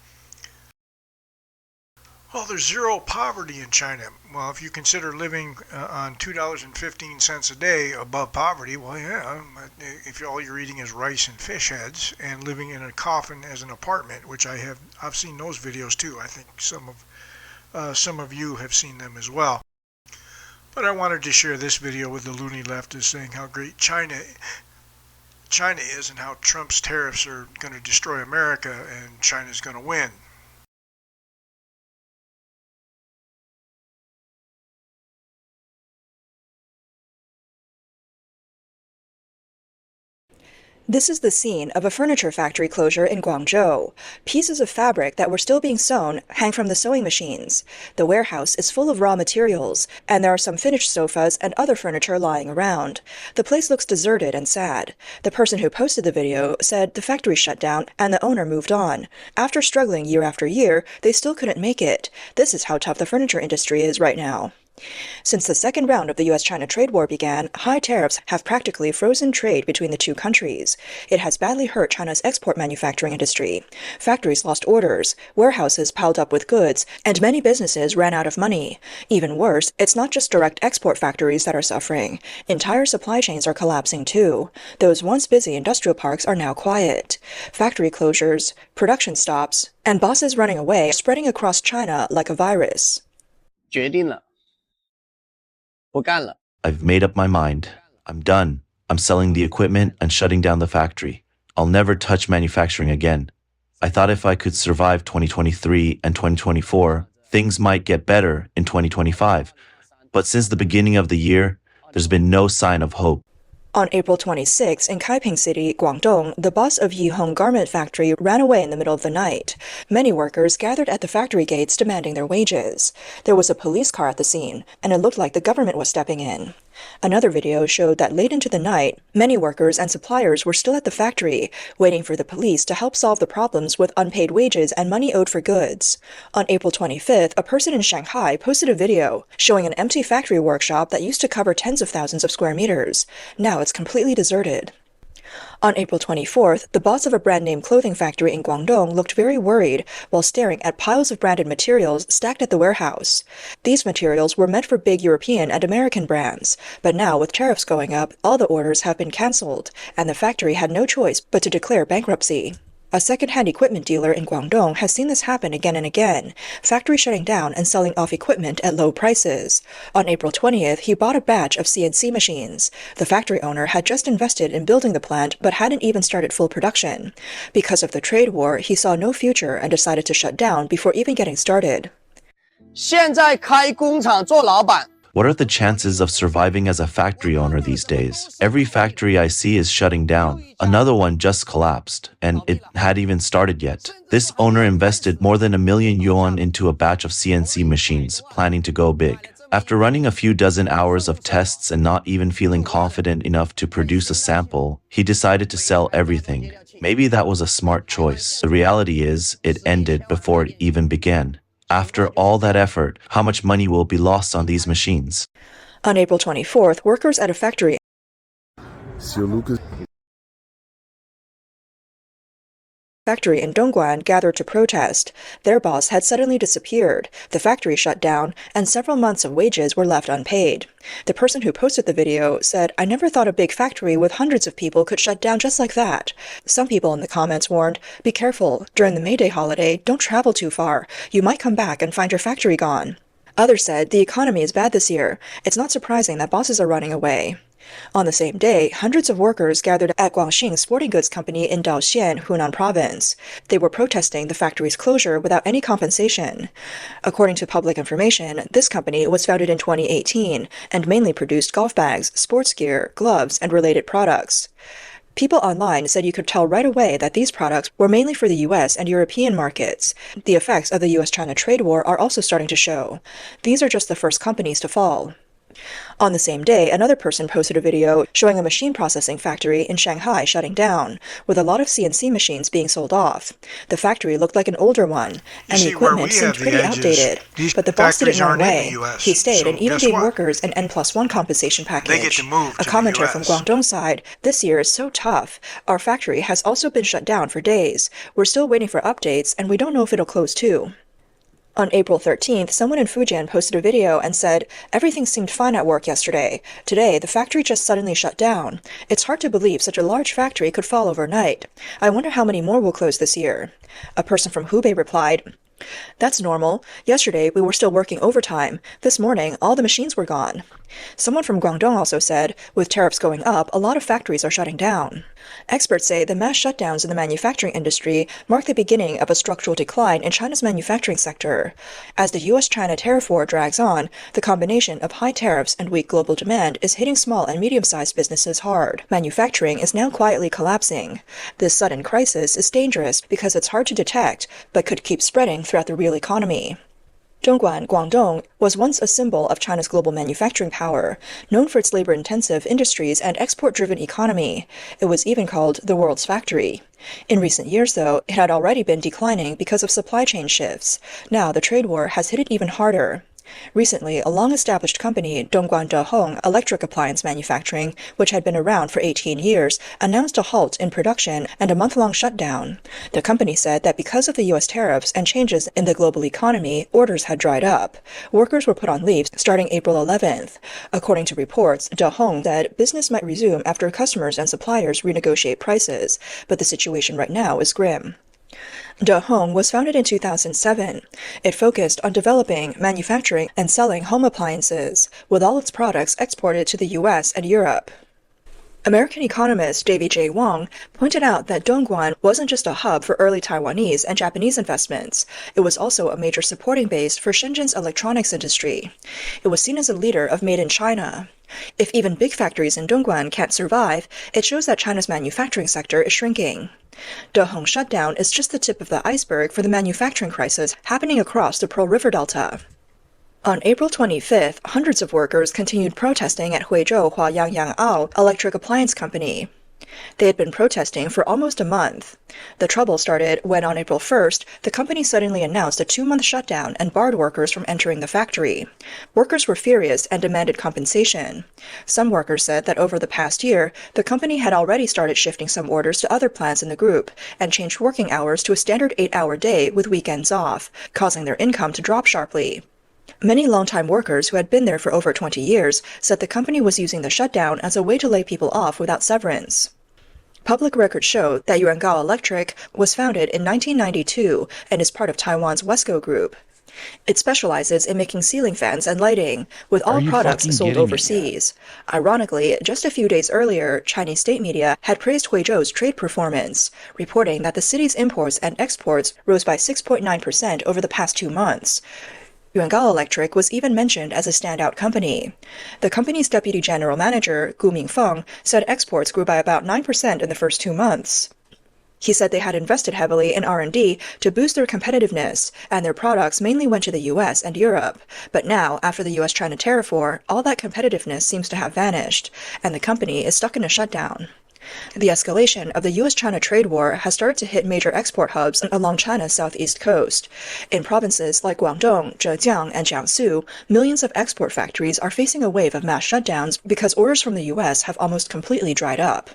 well, there's zero poverty in China. Well, if you consider living on $2.15 a day above poverty, well, yeah. If all you're eating is rice and fish heads and living in a coffin as an apartment, which I've seen those videos too. I think some of you have seen them as well. But I wanted to share this video with the loony leftists saying how great China is and how Trump's tariffs are going to destroy America and China's going to win. This is the scene of a furniture factory closure in Guangzhou. Pieces of fabric that were still being sewn hang from the sewing machines. The warehouse is full of raw materials, and there are some finished sofas and other furniture lying around. The place looks deserted and sad. The person who posted the video said the factory shut down and the owner moved on. After struggling year after year, they still couldn't make it. This is how tough the furniture industry is right now. Since the second round of the U.S.-China trade war began, high tariffs have practically frozen trade between the two countries. It has badly hurt China's export manufacturing industry. Factories lost orders, warehouses piled up with goods, and many businesses ran out of money. Even worse, it's not just direct export factories that are suffering. Entire supply chains are collapsing too. Those once busy industrial parks are now quiet. Factory closures, production stops, and bosses running away are spreading across China like a virus. 决定了 不干了. I've made up my mind. I'm done. I'm selling the equipment and shutting down the factory. I'll never touch manufacturing again. I thought if I could survive 2023 and 2024, things might get better in 2025. But since the beginning of the year, there's been no sign of hope. On April 26, in Kaiping City, Guangdong, the boss of Yihong Garment Factory ran away in the middle of the night. Many workers gathered at the factory gates demanding their wages. There was a police car at the scene, and it looked like the government was stepping in. Another video showed that late into the night, many workers and suppliers were still at the factory, waiting for the police to help solve the problems with unpaid wages and money owed for goods. On April 25th, a person in Shanghai posted a video showing an empty factory workshop that used to cover tens of thousands of square meters. Now it's completely deserted. On April 24th, the boss of a brand-name clothing factory in Guangdong looked very worried while staring at piles of branded materials stacked at the warehouse. These materials were meant for big European and American brands, but now with tariffs going up, all the orders have been cancelled, and the factory had no choice but to declare bankruptcy. A second-hand equipment dealer in Guangdong has seen this happen again and again, factories shutting down and selling off equipment at low prices. On April 20th, he bought a batch of CNC machines. The factory owner had just invested in building the plant but hadn't even started full production. Because of the trade war, he saw no future and decided to shut down before even getting started. 现在开工厂做老板 What are the chances of surviving as a factory owner these days? Every factory I see is shutting down. Another one just collapsed, and it hadn't even started yet. This owner invested more than 1 million yuan into a batch of CNC machines, planning to go big. After running a few dozen hours of tests and not even feeling confident enough to produce a sample, he decided to sell everything. Maybe that was a smart choice. The reality is, it ended before it even began. After all that effort, how much money will be lost on these machines? On April 24th, workers at a factory in Dongguan gathered to protest. Their boss had suddenly disappeared, the factory shut down, and several months of wages were left unpaid. The person who posted the video said, "I never thought a big factory with hundreds of people could shut down just like that." Some people in the comments warned, "Be careful, during the May Day holiday, don't travel too far. You might come back and find your factory gone." Others said, "The economy is bad this year. It's not surprising that bosses are running away." On the same day, hundreds of workers gathered at Guangxing Sporting Goods Company in Daoxian, Hunan Province. They were protesting the factory's closure without any compensation. According to public information, this company was founded in 2018 and mainly produced golf bags, sports gear, gloves, and related products. People online said you could tell right away that these products were mainly for the US and European markets. The effects of the US-China trade war are also starting to show. These are just the first companies to fall. On the same day, another person posted a video showing a machine processing factory in Shanghai shutting down, with a lot of CNC machines being sold off. The factory looked like an older one, and the equipment seemed pretty outdated. But the boss didn't run away. He stayed and even gave workers an N+1 compensation package. A commenter from Guangdong side, "This year is so tough. Our factory has also been shut down for days. We're still waiting for updates, and we don't know if it'll close too." On April 13th, someone in Fujian posted a video and said, "Everything seemed fine at work yesterday. Today, the factory just suddenly shut down. It's hard to believe such a large factory could fall overnight. I wonder how many more will close this year." A person from Hubei replied, "That's normal. Yesterday, we were still working overtime. This morning, all the machines were gone." Someone from Guangdong also said, "With tariffs going up, a lot of factories are shutting down." Experts say the mass shutdowns in the manufacturing industry mark the beginning of a structural decline in China's manufacturing sector. As the US-China tariff war drags on, the combination of high tariffs and weak global demand is hitting small and medium-sized businesses hard. Manufacturing is now quietly collapsing. This sudden crisis is dangerous because it's hard to detect, but could keep spreading throughout the real economy. Dongguan, Guangdong, was once a symbol of China's global manufacturing power, known for its labor-intensive industries and export-driven economy. It was even called the world's factory. In recent years, though, it had already been declining because of supply chain shifts. Now the trade war has hit it even harder. Recently, a long-established company, Dongguan Dehong Electric Appliance Manufacturing, which had been around for 18 years, announced a halt in production and a month-long shutdown. The company said that because of the U.S. tariffs and changes in the global economy, orders had dried up. Workers were put on leave starting April 11th. According to reports, Dehong said business might resume after customers and suppliers renegotiate prices, but the situation right now is grim. Dehong was founded in 2007. It focused on developing, manufacturing, and selling home appliances, with all its products exported to the US and Europe. American economist David J. Wong pointed out that Dongguan wasn't just a hub for early Taiwanese and Japanese investments. It was also a major supporting base for Shenzhen's electronics industry. It was seen as a leader of Made in China. If even big factories in Dongguan can't survive, it shows that China's manufacturing sector is shrinking. Dehong shutdown is just the tip of the iceberg for the manufacturing crisis happening across the Pearl River Delta. On April 25th, hundreds of workers continued protesting at Huizhou Huayangyangao Electric Appliance Company. They had been protesting for almost a month. The trouble started when, on April 1st, the company suddenly announced a 2-month shutdown and barred workers from entering the factory. Workers were furious and demanded compensation. Some workers said that over the past year, the company had already started shifting some orders to other plants in the group and changed working hours to a standard 8-hour day with weekends off, causing their income to drop sharply. Many longtime workers who had been there for over 20 years said the company was using the shutdown as a way to lay people off without severance. Public records show that Yuangao Electric was founded in 1992 and is part of Taiwan's Wesco Group. It specializes in making ceiling fans and lighting, with all products sold overseas. Ironically, just a few days earlier, Chinese state media had praised Huizhou's trade performance, reporting that the city's imports and exports rose by 6.9% over the past 2 months. Yuangao Electric was even mentioned as a standout company. The company's deputy general manager, Gu Mingfeng, said exports grew by about 9% in the first 2 months. He said they had invested heavily in R&D to boost their competitiveness, and their products mainly went to the US and Europe. But now, after the US-China tariff war, all that competitiveness seems to have vanished, and the company is stuck in a shutdown. The escalation of the US-China trade war has started to hit major export hubs along China's southeast coast. In provinces like Guangdong, Zhejiang, and Jiangsu, millions of export factories are facing a wave of mass shutdowns because orders from the US have almost completely dried up.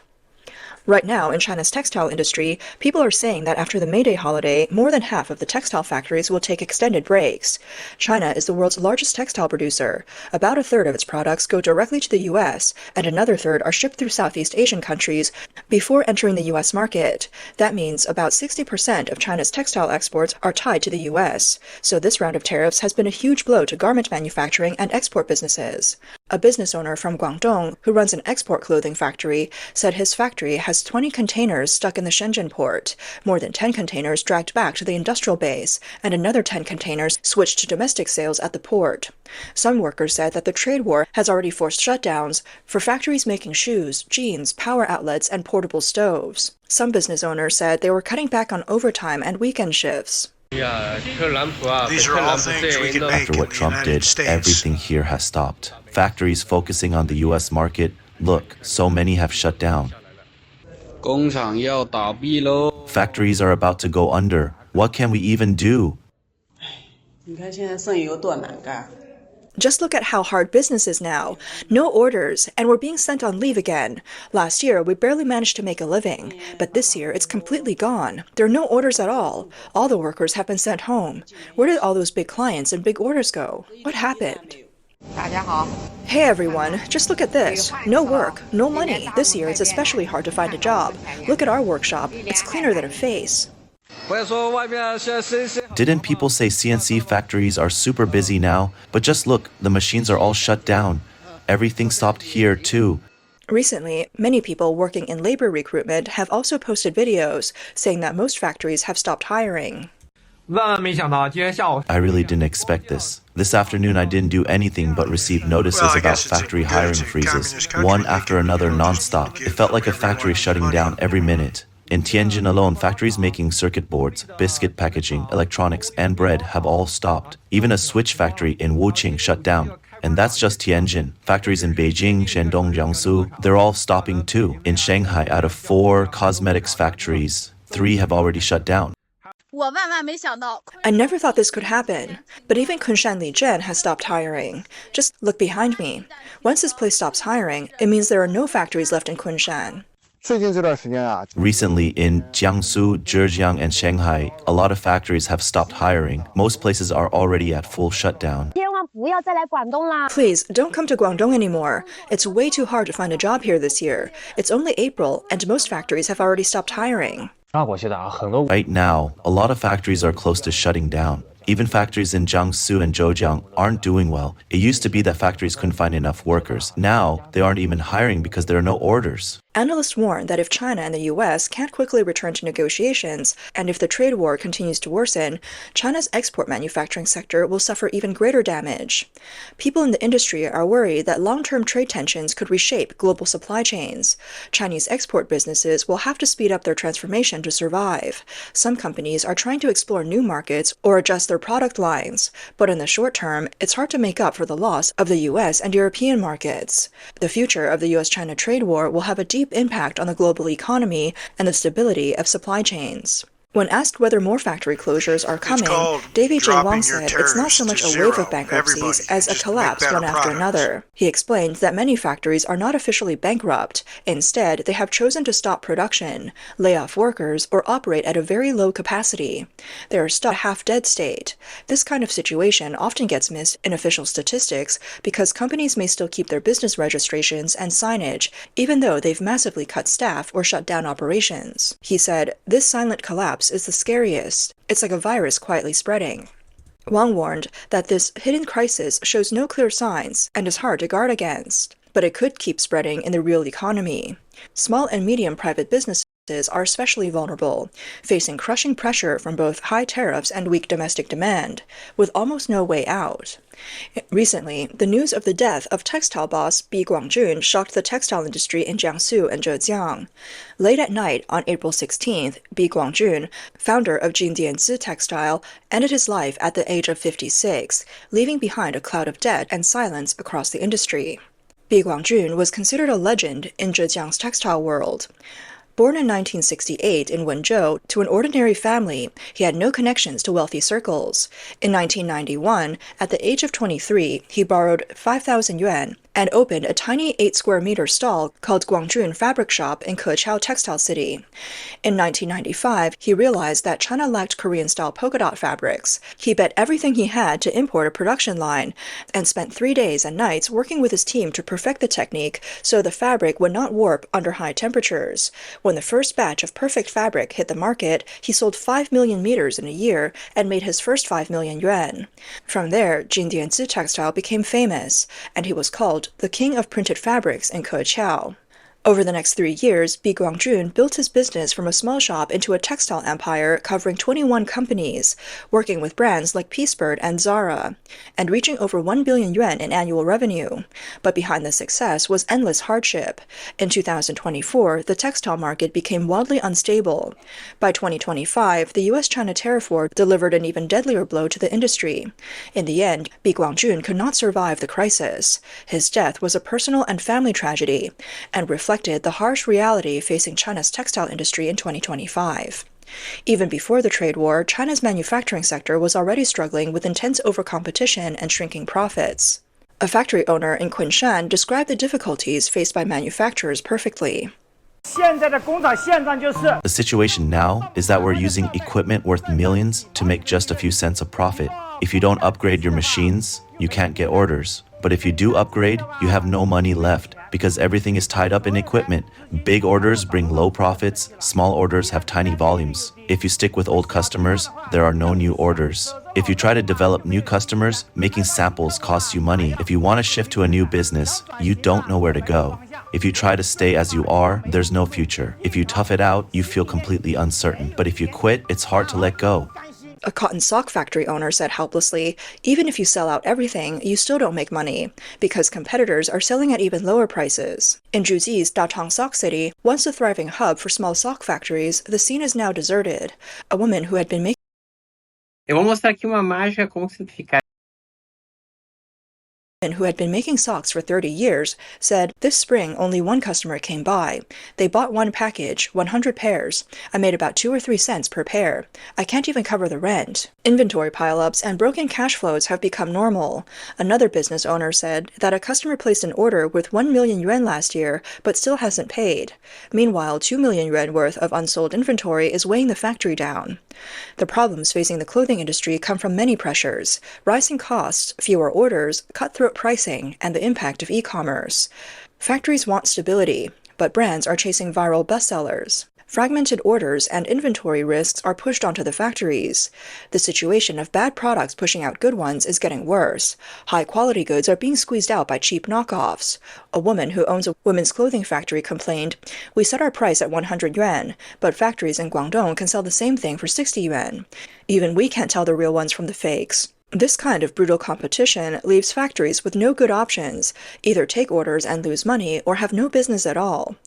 Right now, in China's textile industry, people are saying that after the May Day holiday, more than half of the textile factories will take extended breaks. China is the world's largest textile producer. About a third of its products go directly to the U.S., and another third are shipped through Southeast Asian countries before entering the U.S. market. That means about 60% of China's textile exports are tied to the U.S., so this round of tariffs has been a huge blow to garment manufacturing and export businesses. A business owner from Guangdong, who runs an export clothing factory, said his factory has 20 containers stuck in the Shenzhen port, more than 10 containers dragged back to the industrial base, and another 10 containers switched to domestic sales at the port. Some workers said that the trade war has already forced shutdowns for factories making shoes, jeans, power outlets, and portable stoves. Some business owners said they were cutting back on overtime and weekend shifts. These are all things we can make After what in the Trump United did, States. everything here has stopped. Factories focusing on the US market, look, so many have shut down. Factories are about to go under. What can we even do? Just look at how hard business is now. No orders, and we're being sent on leave again. Last year, we barely managed to make a living, but this year it's completely gone. There are no orders at all. All the workers have been sent home. Where did all those big clients and big orders go? What happened? Hey everyone, just look at this. No work, no money. This year it's especially hard to find a job. Look at our workshop. It's cleaner than a face. Didn't people say CNC factories are super busy now? But just look, the machines are all shut down. Everything stopped here too. Recently, many people working in labor recruitment have also posted videos saying that most factories have stopped hiring. I really didn't expect this. This afternoon I didn't do anything but receive notices about factory hiring freezes, one after another non-stop. It felt like a factory shutting down every minute. In Tianjin alone, factories making circuit boards, biscuit packaging, electronics, and bread have all stopped. Even a switch factory in Wuqing shut down. And that's just Tianjin. Factories in Beijing, Shandong, Jiangsu, they're all stopping too. In Shanghai, out of 4 cosmetics factories, 3 have already shut down. I never thought this could happen, but even Kunshan Lijian has stopped hiring. Just look behind me. Once this place stops hiring, it means there are no factories left in Kunshan. Recently, in Jiangsu, Zhejiang, and Shanghai, a lot of factories have stopped hiring. Most places are already at full shutdown. Please, don't come to Guangdong anymore. It's way too hard to find a job here this year. It's only April, and most factories have already stopped hiring. Right now, a lot of factories are close to shutting down. Even factories in Jiangsu and Zhejiang aren't doing well. It used to be that factories couldn't find enough workers. Now, they aren't even hiring because there are no orders. Analysts warn that if China and the U.S. can't quickly return to negotiations, and if the trade war continues to worsen, China's export manufacturing sector will suffer even greater damage. People in the industry are worried that long-term trade tensions could reshape global supply chains. Chinese export businesses will have to speed up their transformation to survive. Some companies are trying to explore new markets or adjust their product lines, but in the short term, it's hard to make up for the loss of the U.S. and European markets. The future of the U.S.-China trade war will have a deep impact on the global economy and the stability of supply chains. When asked whether more factory closures are coming, Davy J. Wong said it's not so much a wave of bankruptcies as a collapse one after another. He explained that many factories are not officially bankrupt. Instead, they have chosen to stop production, lay off workers, or operate at a very low capacity. They are stuck in a half-dead state. This kind of situation often gets missed in official statistics because companies may still keep their business registrations and signage, even though they've massively cut staff or shut down operations. He said, "This silent collapse is the scariest. It's like a virus quietly spreading." Wang warned that this hidden crisis shows no clear signs and is hard to guard against, but it could keep spreading in the real economy. Small and medium private businesses are especially vulnerable, facing crushing pressure from both high tariffs and weak domestic demand, with almost no way out. Recently, the news of the death of textile boss Bi Guangjun shocked the textile industry in Jiangsu and Zhejiang. Late at night on April 16th, Bi Guangjun, founder of Jindianzi Textile, ended his life at the age of 56, leaving behind a cloud of debt and silence across the industry. Bi Guangjun was considered a legend in Zhejiang's textile world. Born in 1968 in Wenzhou to an ordinary family, he had no connections to wealthy circles. In 1991, at the age of 23, he borrowed 5,000 yuan and opened a tiny 8-square-meter stall called Guangjun Fabric Shop in Keqiao Textile City. In 1995, he realized that China lacked Korean-style polka dot fabrics. He bet everything he had to import a production line and spent 3 days and nights working with his team to perfect the technique so the fabric would not warp under high temperatures. When the first batch of perfect fabric hit the market, he sold 5 million meters in a year and made his first 5 million yuan. From there, Jindianzi Textile became famous, and he was called the king of printed fabrics in Keqiao. Over the next 3 years, Bi Guangjun built his business from a small shop into a textile empire covering 21 companies, working with brands like Peacebird and Zara, and reaching over 1 billion yuan in annual revenue. But behind the success was endless hardship. In 2024, the textile market became wildly unstable. By 2025, the US-China tariff war delivered an even deadlier blow to the industry. In the end, Bi Guangjun could not survive the crisis. His death was a personal and family tragedy, and reflected the harsh reality facing China's textile industry in 2025. Even before the trade war, China's manufacturing sector was already struggling with intense overcompetition and shrinking profits. A factory owner in Kunshan described the difficulties faced by manufacturers perfectly. The situation now is that we're using equipment worth millions to make just a few cents of profit. If you don't upgrade your machines, you can't get orders. But if you do upgrade, you have no money left because everything is tied up in equipment. Big orders bring low profits, small orders have tiny volumes. If you stick with old customers, there are no new orders. If you try to develop new customers, making samples costs you money. If you want to shift to a new business, you don't know where to go. If you try to stay as you are, there's no future. If you tough it out, you feel completely uncertain. But if you quit, it's hard to let go. A cotton sock factory owner said helplessly, even if you sell out everything, you still don't make money, because competitors are selling at even lower prices. In Zhuji's Datang Sock City, once a thriving hub for small sock factories, the scene is now deserted. A woman who had been making socks for 30 years, said, "This spring only one customer came by. They bought one package, 100 pairs. I made about 2 or 3 cents per pair. I can't even cover the rent." Inventory pileups and broken cash flows have become normal. Another business owner said that a customer placed an order worth 1 million yuan last year, but still hasn't paid. Meanwhile, 2 million yuan worth of unsold inventory is weighing the factory down. The problems facing the clothing industry come from many pressures: rising costs, fewer orders, cutthroat pricing, and the impact of e-commerce. Factories want stability, but brands are chasing viral bestsellers. Fragmented orders and inventory risks are pushed onto the factories. The situation of bad products pushing out good ones is getting worse. High-quality goods are being squeezed out by cheap knockoffs. A woman who owns a women's clothing factory complained, "We set our price at 100 yuan, but factories in Guangdong can sell the same thing for 60 yuan. Even we can't tell the real ones from the fakes." This kind of brutal competition leaves factories with no good options: either take orders and lose money or have no business at all.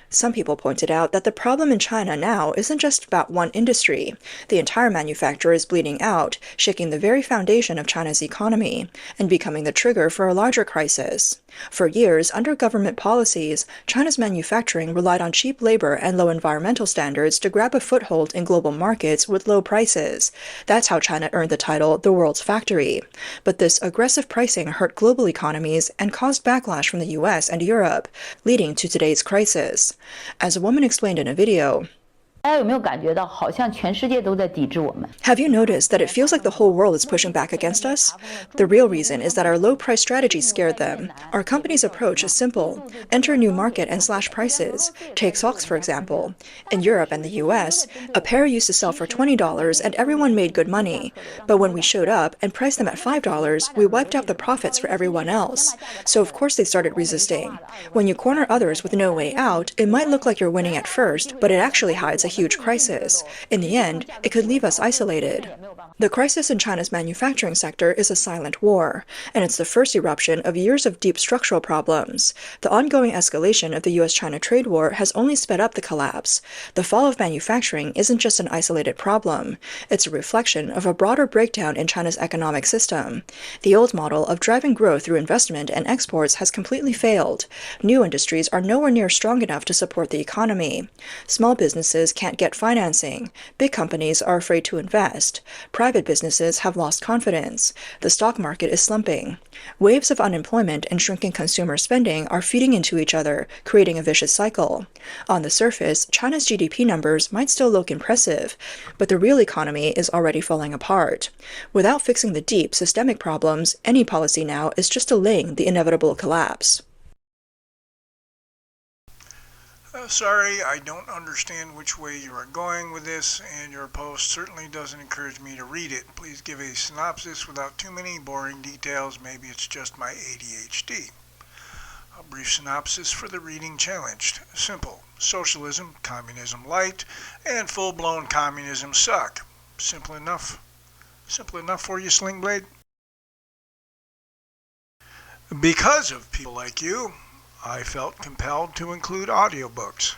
Some people pointed out that the problem in China now isn't just about one industry. The entire manufacturer is bleeding out, shaking the very foundation of China's economy, and becoming the trigger for a larger crisis. For years, under government policies, China's manufacturing relied on cheap labor and low environmental standards to grab a foothold in global markets with low prices. That's how China earned the title the world's factory. But this aggressive pricing hurt global economies and caused backlash from the US and Europe, leading to today's crisis. As a woman explained in a video, Have you noticed that it feels like the whole world is pushing back against us? The real reason is that our low-price strategy scared them. Our company's approach is simple: enter a new market and slash prices. Take socks, for example. In Europe and the US, a pair used to sell for $20 and everyone made good money. But when we showed up and priced them at $5, we wiped out the profits for everyone else. So of course they started resisting. When you corner others with no way out, it might look like you're winning at first, but it actually hides a huge crisis. In the end, it could leave us isolated. The crisis in China's manufacturing sector is a silent war, and it's the first eruption of years of deep structural problems. The ongoing escalation of the US-China trade war has only sped up the collapse. The fall of manufacturing isn't just an isolated problem. It's a reflection of a broader breakdown in China's economic system. The old model of driving growth through investment and exports has completely failed. New industries are nowhere near strong enough to support the economy. Small businesses can't get financing. Big companies are afraid to invest. Private businesses have lost confidence. The stock market is slumping. Waves of unemployment and shrinking consumer spending are feeding into each other, creating a vicious cycle. On the surface, China's GDP numbers might still look impressive, but the real economy is already falling apart. Without fixing the deep, systemic problems, any policy now is just delaying the inevitable collapse. Sorry, I don't understand which way you are going with this, and your post certainly doesn't encourage me to read it. Please give a synopsis without too many boring details. Maybe it's just my ADHD. A brief synopsis for the reading challenged. Simple. Socialism, communism light, and full-blown communism suck. Simple enough. Simple enough for you, Sling Blade? Because of people like you, I felt compelled to include audiobooks.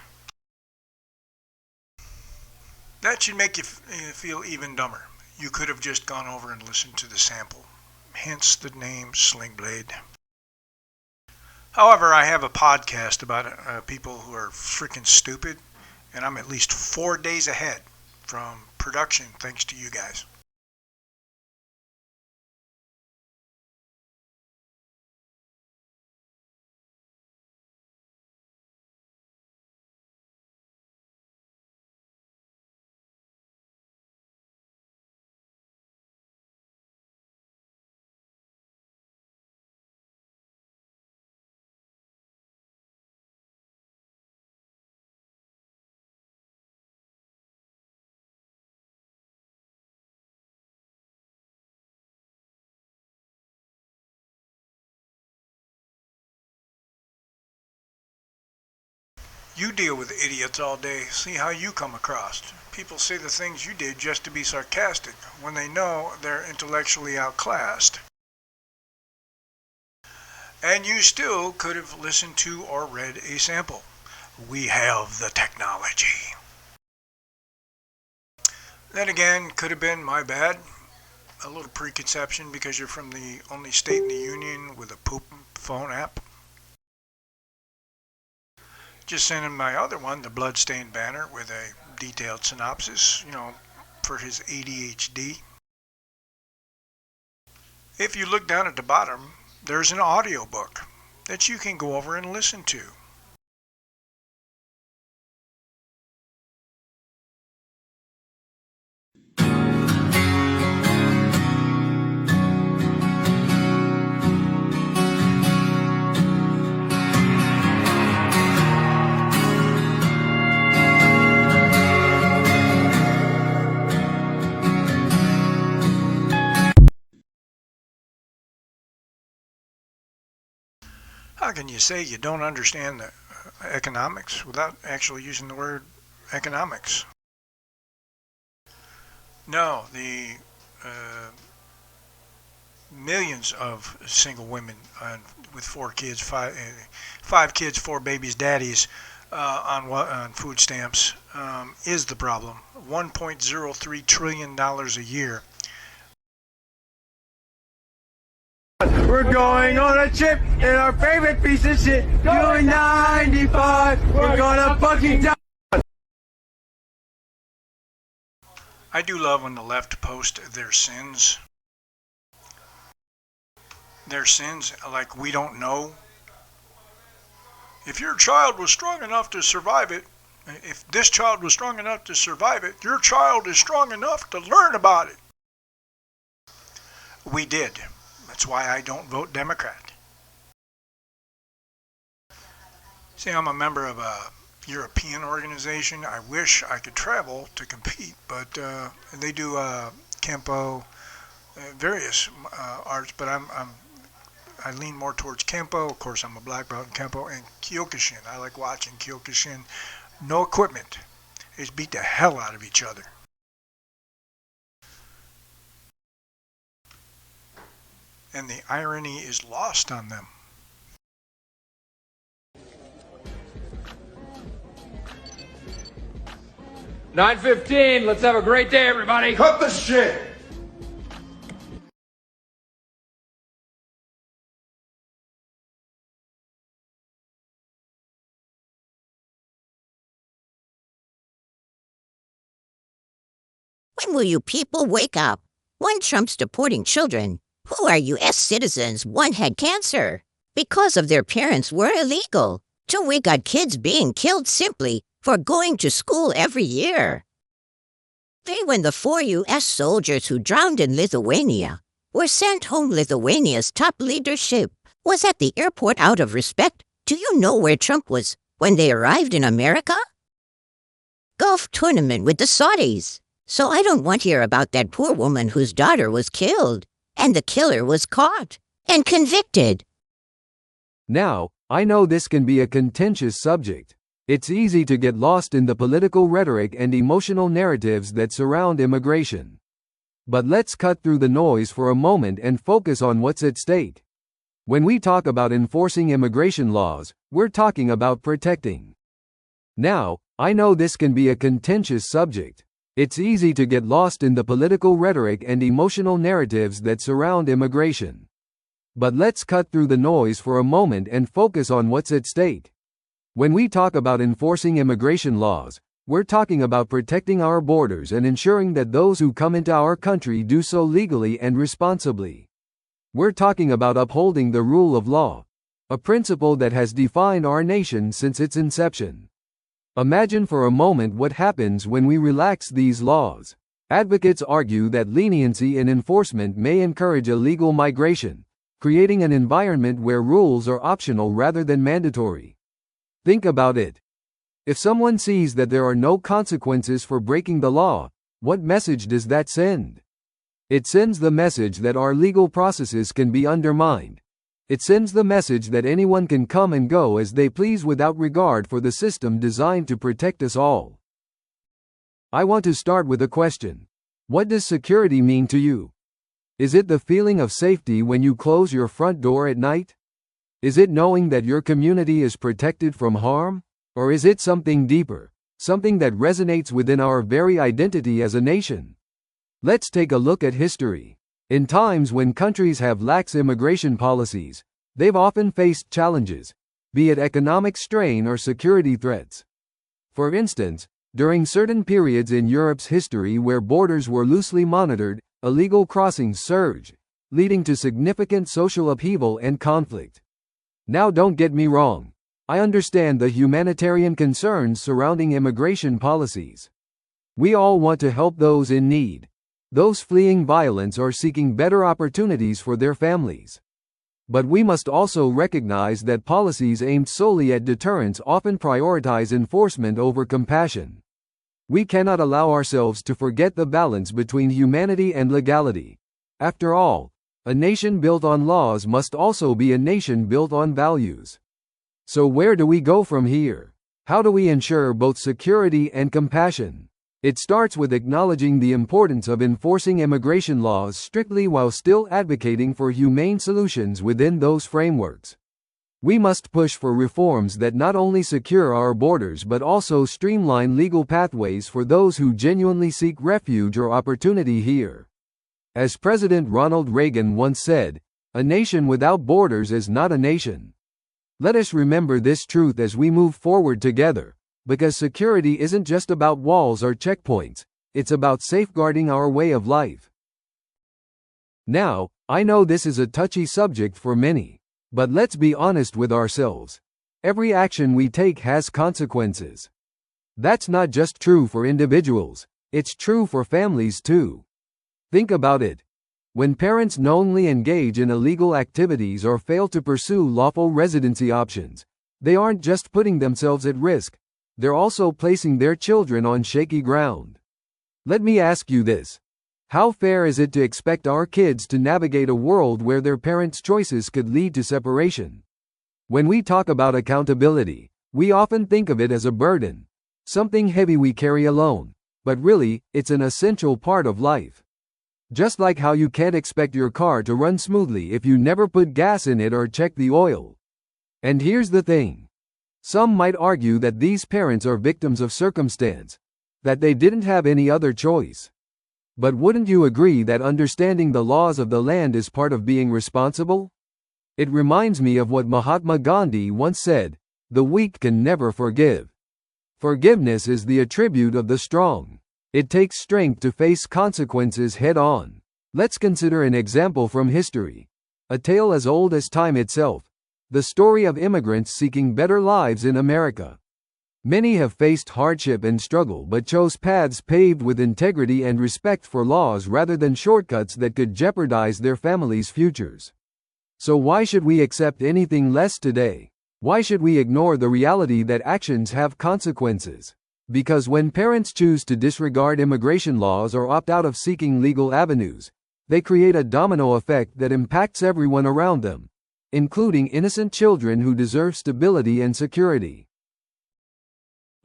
That should make you feel even dumber. You could have just gone over and listened to the sample. Hence the name Sling Blade. However, I have a podcast about people who are freaking stupid, and I'm at least 4 days ahead from production thanks to you guys. You deal with idiots all day. See how you come across. People say the things you did just to be sarcastic when they know they're intellectually outclassed. And you still could have listened to or read a sample. We have the technology. Then again, could have been my bad. A little preconception because you're from the only state in the union with a poop phone app. Just sent him my other one, the Bloodstained Banner, with a detailed synopsis, for his ADHD. If you look down at the bottom, there's an audiobook that you can go over and listen to. How can you say you don't understand the economics without actually using the word economics? No, the millions of single women with 4 kids, 5 kids, 4 babies, daddies on food stamps is the problem. $1.03 trillion a year. We're going on a trip in our favorite piece of shit. Going 95. We're gonna fucking die. I do love when the left post their sins. Their sins like we don't know. If your child was strong enough to survive it, if this child was strong enough to survive it, your child is strong enough to learn about it. We did. That's why I don't vote Democrat. See, I'm a member of a European organization. I wish I could travel to compete, but they do Kempo, various arts, but I lean more towards Kempo. Of course, I'm a black belt in Kempo, and Kyokushin. I like watching Kyokushin. No equipment. is beat the hell out of each other. And the irony is lost on them. $9:15. Let's have a great day, everybody. Cut the shit. When will you people wake up? One Trump's deporting children who are U.S. citizens. One had cancer because of their parents were illegal. So we got kids being killed simply for going to school every year. When the 4 U.S. soldiers who drowned in Lithuania were sent home, Lithuania's top leadership was at the airport out of respect. Do you know where Trump was when they arrived in America? Golf tournament with the Saudis. So I don't want to hear about that poor woman whose daughter was killed, and the killer was caught and convicted. Now, I know this can be a contentious subject. It's easy to get lost in the political rhetoric and emotional narratives that surround immigration. But let's cut through the noise for a moment and focus on what's at stake. When we talk about enforcing immigration laws, we're talking about protecting. Now, I know this can be a contentious subject. It's easy to get lost in the political rhetoric and emotional narratives that surround immigration. But let's cut through the noise for a moment and focus on what's at stake. When we talk about enforcing immigration laws, we're talking about protecting our borders and ensuring that those who come into our country do so legally and responsibly. We're talking about upholding the rule of law, a principle that has defined our nation since its inception. Imagine for a moment what happens when we relax these laws. Advocates argue that leniency in enforcement may encourage illegal migration, creating an environment where rules are optional rather than mandatory. Think about it. If someone sees that there are no consequences for breaking the law, what message does that send? It sends the message that our legal processes can be undermined. It sends the message that anyone can come and go as they please without regard for the system designed to protect us all. I want to start with a question. What does security mean to you? Is it the feeling of safety when you close your front door at night? Is it knowing that your community is protected from harm? Or is it something deeper, something that resonates within our very identity as a nation? Let's take a look at history. In times when countries have lax immigration policies, they've often faced challenges, be it economic strain or security threats. For instance, during certain periods in Europe's history where borders were loosely monitored, illegal crossings surged, leading to significant social upheaval and conflict. Now don't get me wrong. I understand the humanitarian concerns surrounding immigration policies. We all want to help those in need, those fleeing violence or seeking better opportunities for their families. But we must also recognize that policies aimed solely at deterrence often prioritize enforcement over compassion. We cannot allow ourselves to forget the balance between humanity and legality. After all, a nation built on laws must also be a nation built on values. So where do we go from here? How do we ensure both security and compassion? It starts with acknowledging the importance of enforcing immigration laws strictly while still advocating for humane solutions within those frameworks. We must push for reforms that not only secure our borders but also streamline legal pathways for those who genuinely seek refuge or opportunity here. As President Ronald Reagan once said, "A nation without borders is not a nation." Let us remember this truth as we move forward together, because security isn't just about walls or checkpoints, it's about safeguarding our way of life. Now, I know this is a touchy subject for many, but let's be honest with ourselves. Every action we take has consequences. That's not just true for individuals, it's true for families too. Think about it. When parents knowingly engage in illegal activities or fail to pursue lawful residency options, they aren't just putting themselves at risk, they're also placing their children on shaky ground. Let me ask you this. How fair is it to expect our kids to navigate a world where their parents' choices could lead to separation? When we talk about accountability, we often think of it as a burden, something heavy we carry alone, but really, it's an essential part of life. Just like how you can't expect your car to run smoothly if you never put gas in it or check the oil. And here's the thing. Some might argue that these parents are victims of circumstance, that they didn't have any other choice. But wouldn't you agree that understanding the laws of the land is part of being responsible? It reminds me of what Mahatma Gandhi once said, "The weak can never forgive. Forgiveness is the attribute of the strong. It takes strength to face consequences head on." Let's consider an example from history. A tale as old as time itself. The story of immigrants seeking better lives in America. Many have faced hardship and struggle but chose paths paved with integrity and respect for laws rather than shortcuts that could jeopardize their families' futures. So why should we accept anything less today? Why should we ignore the reality that actions have consequences? Because when parents choose to disregard immigration laws or opt out of seeking legal avenues, they create a domino effect that impacts everyone around them, including innocent children who deserve stability and security.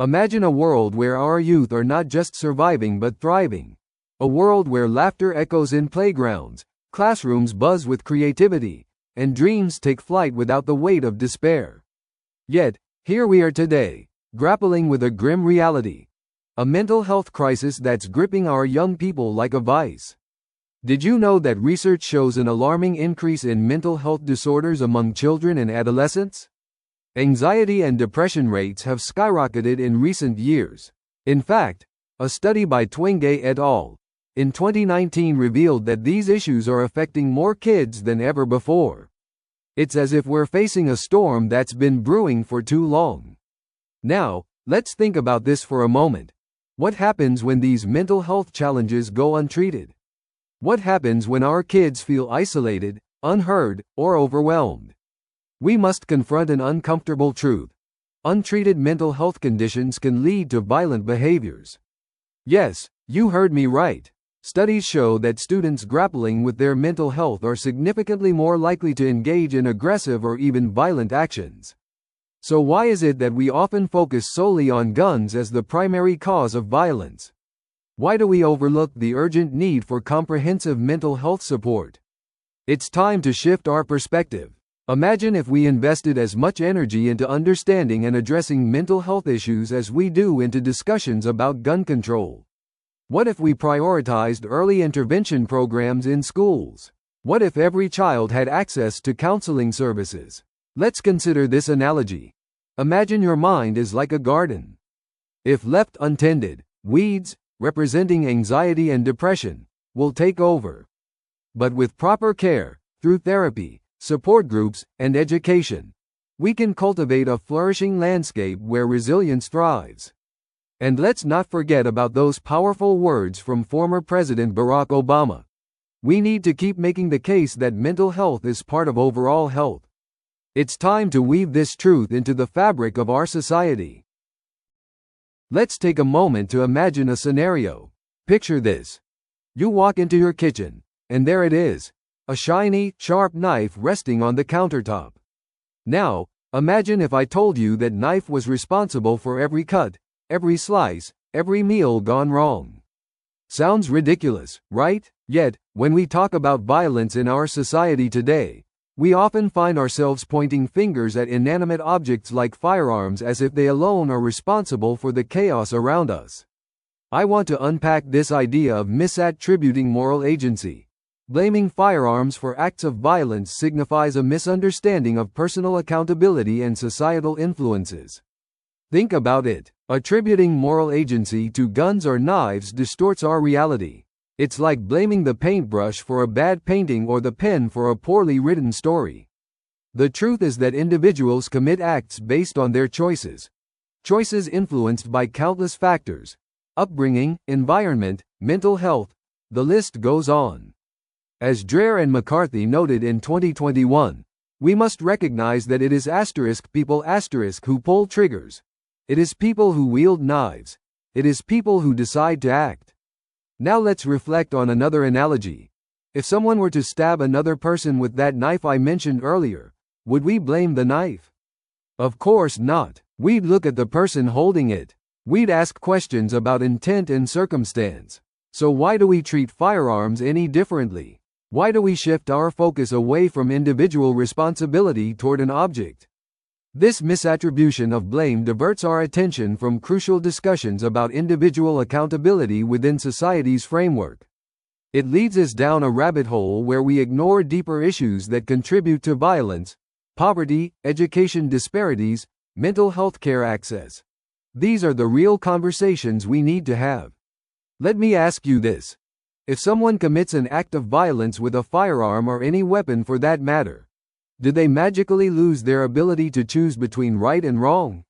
Imagine a world where our youth are not just surviving but thriving. A world where laughter echoes in playgrounds, classrooms buzz with creativity, and dreams take flight without the weight of despair. Yet, here we are today, grappling with a grim reality. A mental health crisis that's gripping our young people like a vice. Did you know that research shows an alarming increase in mental health disorders among children and adolescents? Anxiety and depression rates have skyrocketed in recent years. In fact, a study by Twenge et al. In 2019 revealed that these issues are affecting more kids than ever before. It's as if we're facing a storm that's been brewing for too long. Now, let's think about this for a moment. What happens when these mental health challenges go untreated? What happens when our kids feel isolated, unheard, or overwhelmed? We must confront an uncomfortable truth. Untreated mental health conditions can lead to violent behaviors. Yes, you heard me right. Studies show that students grappling with their mental health are significantly more likely to engage in aggressive or even violent actions. So why is it that we often focus solely on guns as the primary cause of violence? Why do we overlook the urgent need for comprehensive mental health support? It's time to shift our perspective. Imagine if we invested as much energy into understanding and addressing mental health issues as we do into discussions about gun control. What if we prioritized early intervention programs in schools? What if every child had access to counseling services? Let's consider this analogy. Imagine your mind is like a garden. If left untended, weeds, representing anxiety and depression, will take over. But with proper care, through therapy, support groups, and education, we can cultivate a flourishing landscape where resilience thrives. And let's not forget about those powerful words from former President Barack Obama. We need to keep making the case that mental health is part of overall health. It's time to weave this truth into the fabric of our society. Let's take a moment to imagine a scenario. Picture this. You walk into your kitchen, and there it is, a shiny, sharp knife resting on the countertop. Now, imagine if I told you that knife was responsible for every cut, every slice, every meal gone wrong. Sounds ridiculous, right? Yet, when we talk about violence in our society today, we often find ourselves pointing fingers at inanimate objects like firearms as if they alone are responsible for the chaos around us. I want to unpack this idea of misattributing moral agency. Blaming firearms for acts of violence signifies a misunderstanding of personal accountability and societal influences. Think about it. Attributing moral agency to guns or knives distorts our reality. It's like blaming the paintbrush for a bad painting or the pen for a poorly written story. The truth is that individuals commit acts based on their choices. Choices influenced by countless factors: upbringing, environment, mental health, the list goes on. As Dreher and McCarthy noted in 2021, we must recognize that it is people who pull triggers. It is people who wield knives. It is people who decide to act. Now let's reflect on another analogy. If someone were to stab another person with that knife I mentioned earlier, would we blame the knife? Of course not. We'd look at the person holding it. We'd ask questions about intent and circumstance. So why do we treat firearms any differently? Why do we shift our focus away from individual responsibility toward an object? This misattribution of blame diverts our attention from crucial discussions about individual accountability within society's framework. It leads us down a rabbit hole where we ignore deeper issues that contribute to violence, poverty, education disparities, mental health care access. These are the real conversations we need to have. Let me ask you this. If someone commits an act of violence with a firearm or any weapon for that matter, do they magically lose their ability to choose between right and wrong?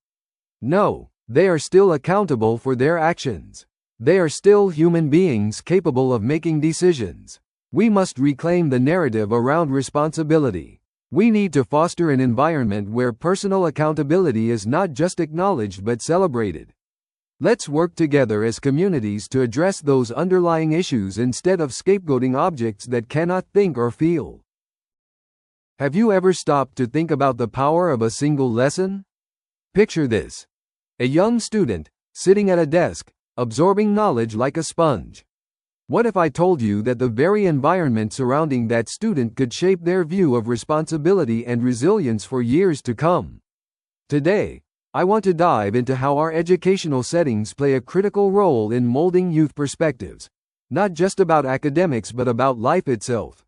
No, they are still accountable for their actions. They are still human beings capable of making decisions. We must reclaim the narrative around responsibility. We need to foster an environment where personal accountability is not just acknowledged but celebrated. Let's work together as communities to address those underlying issues instead of scapegoating objects that cannot think or feel. Have you ever stopped to think about the power of a single lesson? Picture this. A young student, sitting at a desk, absorbing knowledge like a sponge. What if I told you that the very environment surrounding that student could shape their view of responsibility and resilience for years to come? Today, I want to dive into how our educational settings play a critical role in molding youth perspectives, not just about academics but about life itself.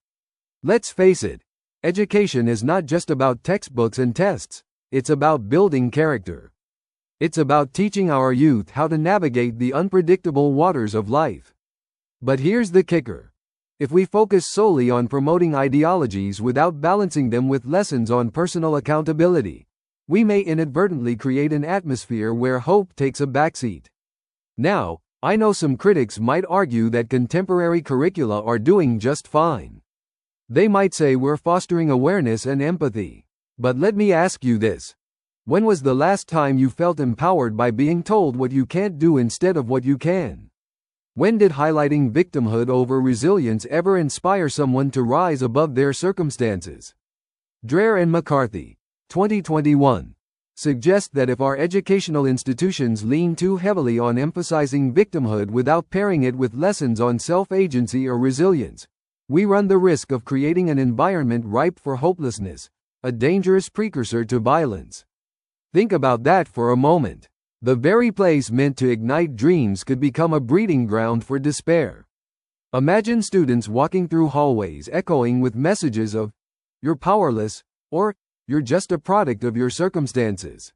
Let's face it, education is not just about textbooks and tests, it's about building character. It's about teaching our youth how to navigate the unpredictable waters of life. But here's the kicker. If we focus solely on promoting ideologies without balancing them with lessons on personal accountability, we may inadvertently create an atmosphere where hope takes a backseat. Now, I know some critics might argue that contemporary curricula are doing just fine. They might say we're fostering awareness and empathy. But let me ask you this. When was the last time you felt empowered by being told what you can't do instead of what you can? When did highlighting victimhood over resilience ever inspire someone to rise above their circumstances? Dreher and McCarthy, 2021, suggest that if our educational institutions lean too heavily on emphasizing victimhood without pairing it with lessons on self-agency or resilience, we run the risk of creating an environment ripe for hopelessness, a dangerous precursor to violence. Think about that for a moment. The very place meant to ignite dreams could become a breeding ground for despair. Imagine students walking through hallways echoing with messages of, "You're powerless," or, "You're just a product of your circumstances."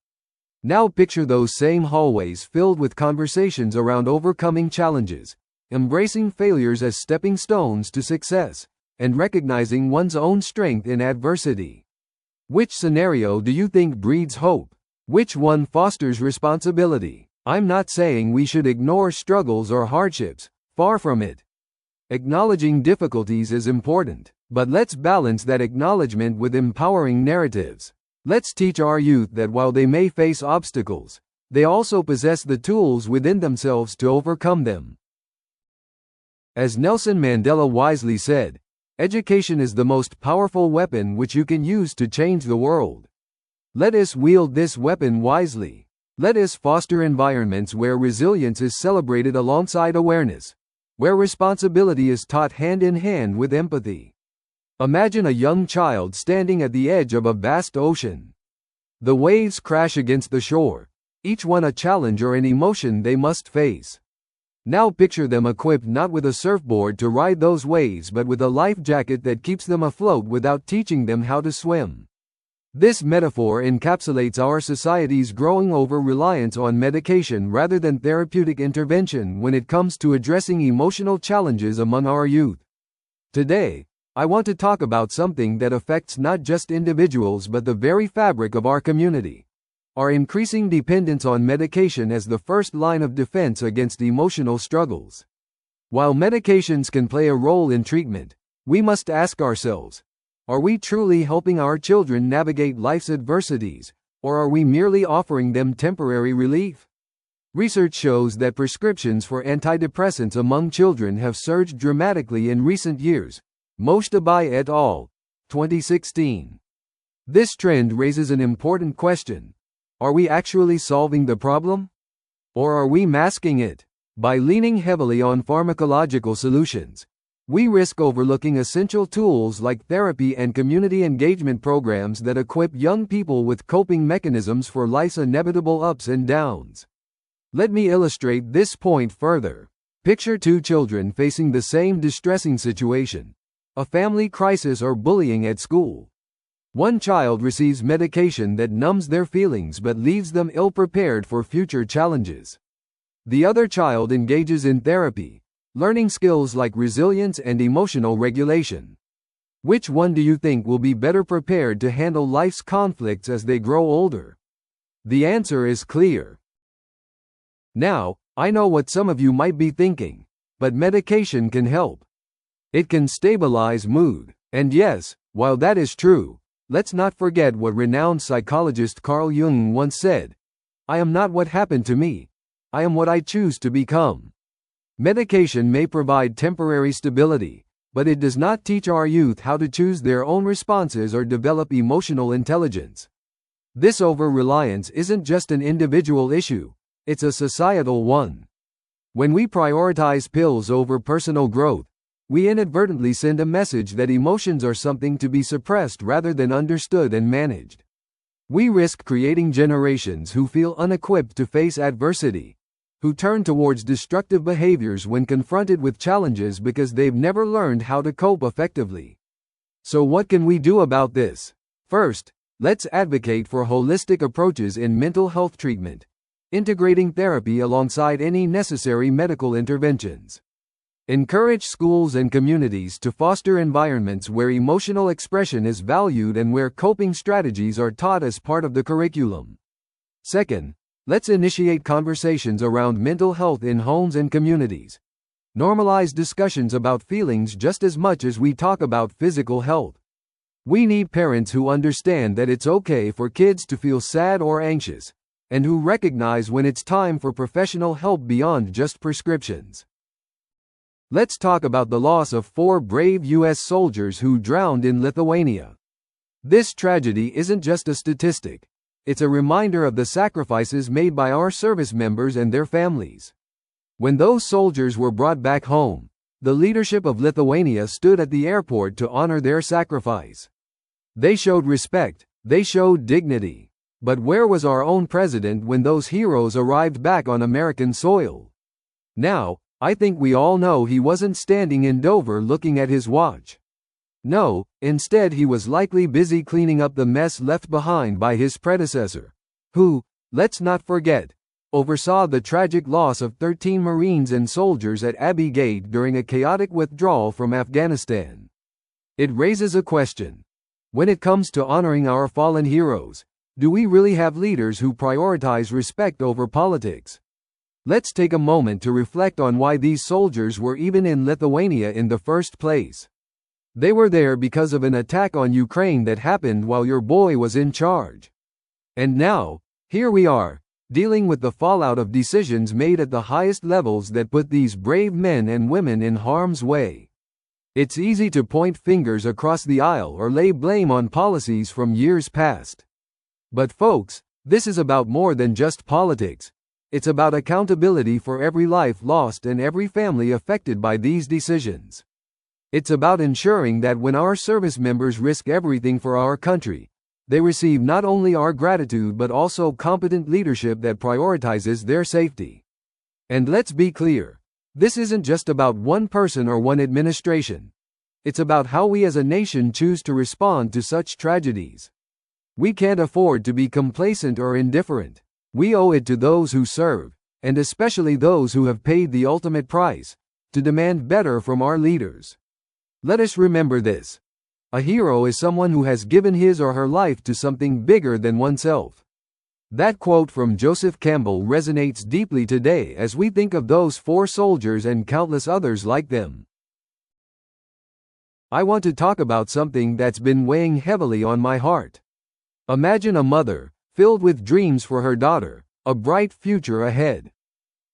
Now picture those same hallways filled with conversations around overcoming challenges, embracing failures as stepping stones to success, and recognizing one's own strength in adversity. Which scenario do you think breeds hope? Which one fosters responsibility? I'm not saying we should ignore struggles or hardships, far from it. Acknowledging difficulties is important, but let's balance that acknowledgement with empowering narratives. Let's teach our youth that while they may face obstacles, they also possess the tools within themselves to overcome them. As Nelson Mandela wisely said, education is the most powerful weapon which you can use to change the world. Let us wield this weapon wisely. Let us foster environments where resilience is celebrated alongside awareness, where responsibility is taught hand in hand with empathy. Imagine a young child standing at the edge of a vast ocean. The waves crash against the shore, each one a challenge or an emotion they must face. Now picture them equipped not with a surfboard to ride those waves but with a life jacket that keeps them afloat without teaching them how to swim. This metaphor encapsulates our society's growing over-reliance on medication rather than therapeutic intervention when it comes to addressing emotional challenges among our youth. Today, I want to talk about something that affects not just individuals but the very fabric of our community: our increasing dependence on medication as the first line of defense against emotional struggles. While medications can play a role in treatment, we must ask ourselves, are we truly helping our children navigate life's adversities, or are we merely offering them temporary relief? Research shows that prescriptions for antidepressants among children have surged dramatically in recent years. Mojtabai et al., 2016. This trend raises an important question. Are we actually solving the problem? Or are we masking it? By leaning heavily on pharmacological solutions, we risk overlooking essential tools like therapy and community engagement programs that equip young people with coping mechanisms for life's inevitable ups and downs. Let me illustrate this point further. Picture two children facing the same distressing situation: a family crisis or bullying at school. One child receives medication that numbs their feelings but leaves them ill-prepared for future challenges. The other child engages in therapy, learning skills like resilience and emotional regulation. Which one do you think will be better prepared to handle life's conflicts as they grow older? The answer is clear. Now, I know what some of you might be thinking, but medication can help. It can stabilize mood. And yes, while that is true, let's not forget what renowned psychologist Carl Jung once said: "I am not what happened to me. I am what I choose to become." Medication may provide temporary stability, but it does not teach our youth how to choose their own responses or develop emotional intelligence. This over-reliance isn't just an individual issue, it's a societal one. When we prioritize pills over personal growth, we inadvertently send a message that emotions are something to be suppressed rather than understood and managed. We risk creating generations who feel unequipped to face adversity, who turn towards destructive behaviors when confronted with challenges because they've never learned how to cope effectively. So what can we do about this? First, let's advocate for holistic approaches in mental health treatment, integrating therapy alongside any necessary medical interventions. Encourage schools and communities to foster environments where emotional expression is valued and where coping strategies are taught as part of the curriculum. Second, let's initiate conversations around mental health in homes and communities. Normalize discussions about feelings just as much as we talk about physical health. We need parents who understand that it's okay for kids to feel sad or anxious, and who recognize when it's time for professional help beyond just prescriptions. Let's talk about the loss of 4 brave U.S. soldiers who drowned in Lithuania. This tragedy isn't just a statistic. It's a reminder of the sacrifices made by our service members and their families. When those soldiers were brought back home, the leadership of Lithuania stood at the airport to honor their sacrifice. They showed respect, they showed dignity. But where was our own president when those heroes arrived back on American soil? Now, I think we all know he wasn't standing in Dover looking at his watch. No, instead he was likely busy cleaning up the mess left behind by his predecessor, who, let's not forget, oversaw the tragic loss of 13 Marines and soldiers at Abbey Gate during a chaotic withdrawal from Afghanistan. It raises a question. When it comes to honoring our fallen heroes, do we really have leaders who prioritize respect over politics? Let's take a moment to reflect on why these soldiers were even in Lithuania in the first place. They were there because of an attack on Ukraine that happened while your boy was in charge. And now, here we are, dealing with the fallout of decisions made at the highest levels that put these brave men and women in harm's way. It's easy to point fingers across the aisle or lay blame on policies from years past. But folks, this is about more than just politics. It's about accountability for every life lost and every family affected by these decisions. It's about ensuring that when our service members risk everything for our country, they receive not only our gratitude but also competent leadership that prioritizes their safety. And let's be clear, this isn't just about one person or one administration. It's about how we as a nation choose to respond to such tragedies. We can't afford to be complacent or indifferent. We owe it to those who serve, and especially those who have paid the ultimate price, to demand better from our leaders. Let us remember this. A hero is someone who has given his or her life to something bigger than oneself. That quote from Joseph Campbell resonates deeply today as we think of those 4 soldiers and countless others like them. I want to talk about something that's been weighing heavily on my heart. Imagine a mother, filled with dreams for her daughter, a bright future ahead.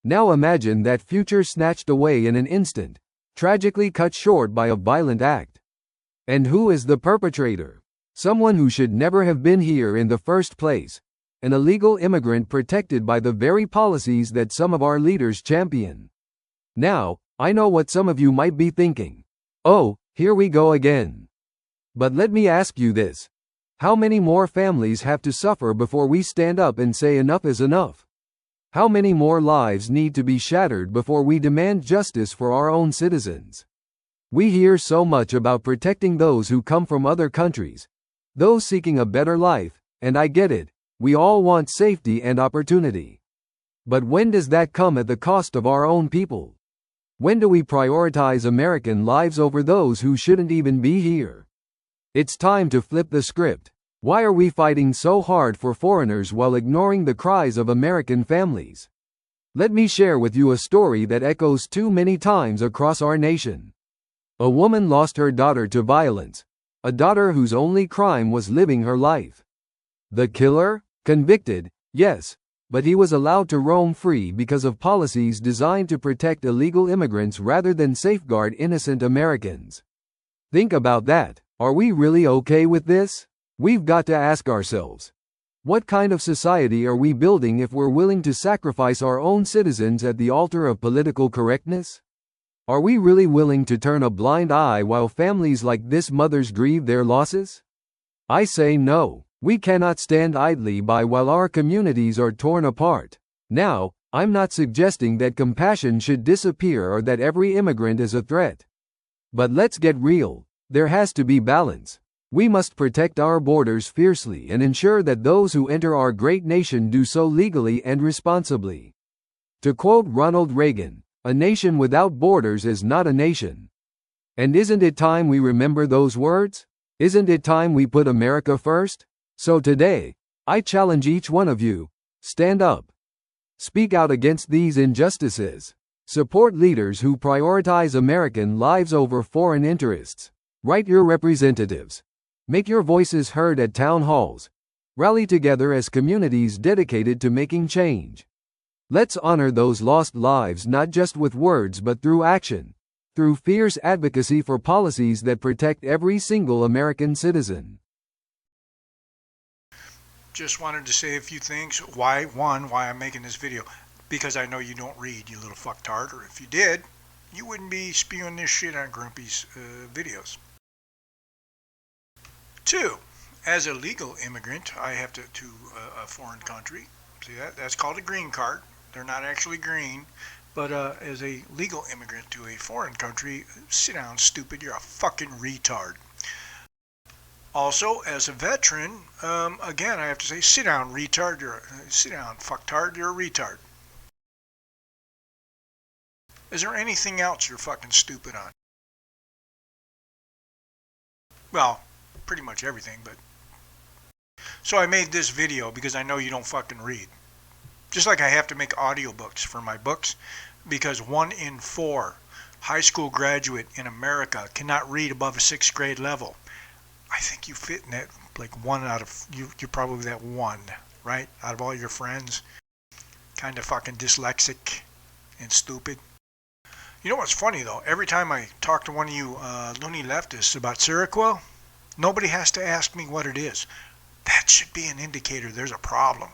Now imagine that future snatched away in an instant, tragically cut short by a violent act. And who is the perpetrator? Someone who should never have been here in the first place. an illegal immigrant protected by the very policies that some of our leaders champion. Now, I know what some of you might be thinking. Oh, here we go again. But let me ask you this. How many more families have to suffer before we stand up and say enough is enough? How many more lives need to be shattered before we demand justice for our own citizens? We hear so much about protecting those who come from other countries, those seeking a better life, and I get it, we all want safety and opportunity. But when does that come at the cost of our own people? When do we prioritize American lives over those who shouldn't even be here? It's time to flip the script. Why are we fighting so hard for foreigners while ignoring the cries of American families? Let me share with you a story that echoes too many times across our nation. A woman lost her daughter to violence, a daughter whose only crime was living her life. The killer? Convicted, yes, but he was allowed to roam free because of policies designed to protect illegal immigrants rather than safeguard innocent Americans. Think about that. Are we really okay with this? We've got to ask ourselves. What kind of society are we building if we're willing to sacrifice our own citizens at the altar of political correctness? Are we really willing to turn a blind eye while families like this mothers grieve their losses? I say no. We cannot stand idly by while our communities are torn apart. Now, I'm not suggesting that compassion should disappear or that every immigrant is a threat. But let's get real. There has to be balance. We must protect our borders fiercely and ensure that those who enter our great nation do so legally and responsibly. To quote Ronald Reagan, a nation without borders is not a nation. And isn't it time we remember those words? Isn't it time we put America first? So today, I challenge each one of you, stand up. Speak out against these injustices. Support leaders who prioritize American lives over foreign interests. Write your representatives. Make your voices heard at town halls. Rally together as communities dedicated to making change. Let's honor those lost lives not just with words but through action, through fierce advocacy for policies that protect every single American citizen. Just wanted to say a few things. Why I'm making this video. Because I know you don't read, you little fucktard, or if you did, you wouldn't be spewing this shit on Grumpy's videos. 2, as a legal immigrant, I have to a foreign country. See that? That's called a green card. They're not actually green, but as a legal immigrant to a foreign country, sit down, stupid. You're a fucking retard. Also, as a veteran, again, I have to say, sit down, retard. Sit down, fucktard. You're a retard. Is there anything else you're fucking stupid on? Well, pretty much everything, but... So I made this video because I know you don't fucking read. Just like I have to make audiobooks for my books, because 1 in 4 high school graduate in America cannot read above a 6th grade level. I think you fit in that, like 1 out of... You're probably that 1, right? Out of all your friends. Kind of fucking dyslexic and stupid. You know what's funny though? Every time I talk to one of you loony leftists about Seroquel, nobody has to ask me what it is. That should be an indicator there's a problem.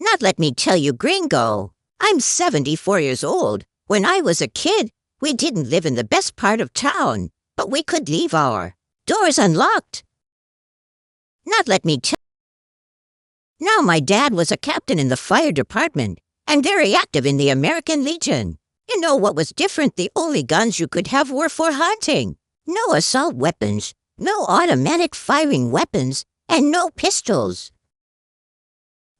Not let me tell you, Gringo. I'm 74 years old. When I was a kid, we didn't live in the best part of town, but we could leave our doors unlocked. Not let me tell you. Now my dad was a captain in the fire department and very active in the American Legion. You know what was different? The only guns you could have were for hunting. No assault weapons, no automatic firing weapons, and no pistols.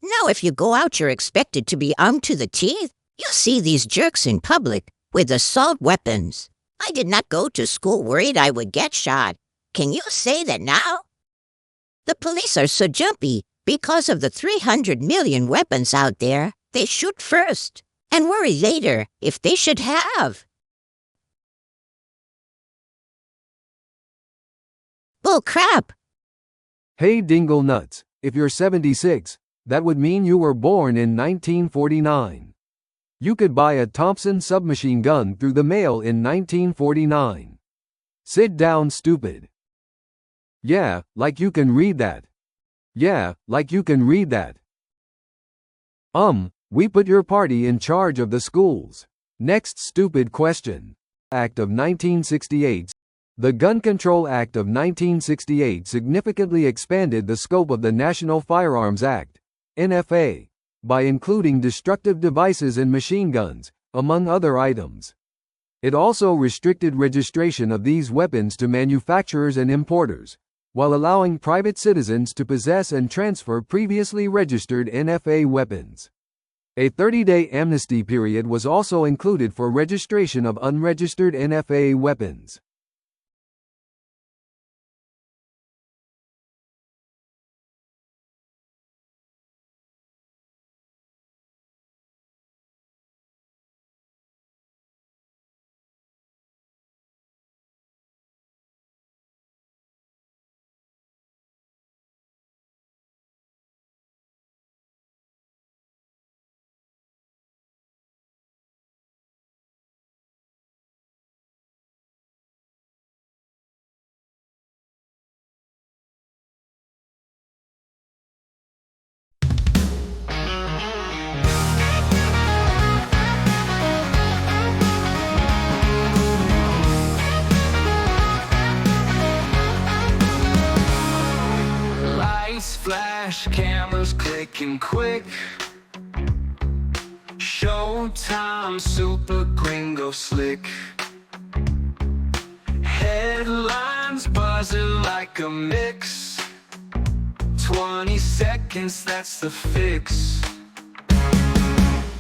Now if you go out, you're expected to be armed to the teeth. You see these jerks in public with assault weapons. I did not go to school worried I would get shot. Can you say that now? The police are so jumpy because of the 300 million weapons out there. They shoot first and worry later if they should have. Bull crap. Hey dingle nuts, if you're 76, that would mean you were born in 1949. You could buy a Thompson submachine gun through the mail in 1949. Sit down, stupid. Yeah, like you can read that. Yeah, like you can read that. We put your party in charge of the schools. Next stupid question. Act of 1968. The Gun Control Act of 1968 significantly expanded the scope of the National Firearms Act, NFA, by including destructive devices and machine guns, among other items. It also restricted registration of these weapons to manufacturers and importers, while allowing private citizens to possess and transfer previously registered NFA weapons. A 30-day amnesty period was also included for registration of unregistered NFA weapons. Lights flash, cameras clicking quick. Showtime, Super Gringo slick. Headlines buzzing like a mix. 20 seconds, that's the fix.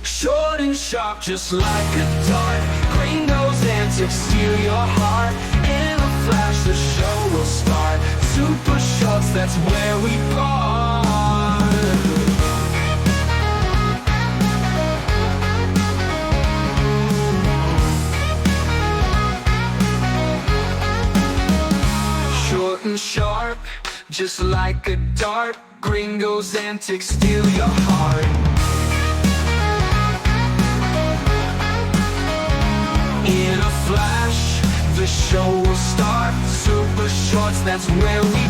Short and sharp, just like a dart. Gringo's antics steal your heart. In a flash, the show will start. Super shots, that's where we part. Short and sharp, just like a dart. Gringo's antics steal your heart. In a flash, the show will start. Super shorts, that's where we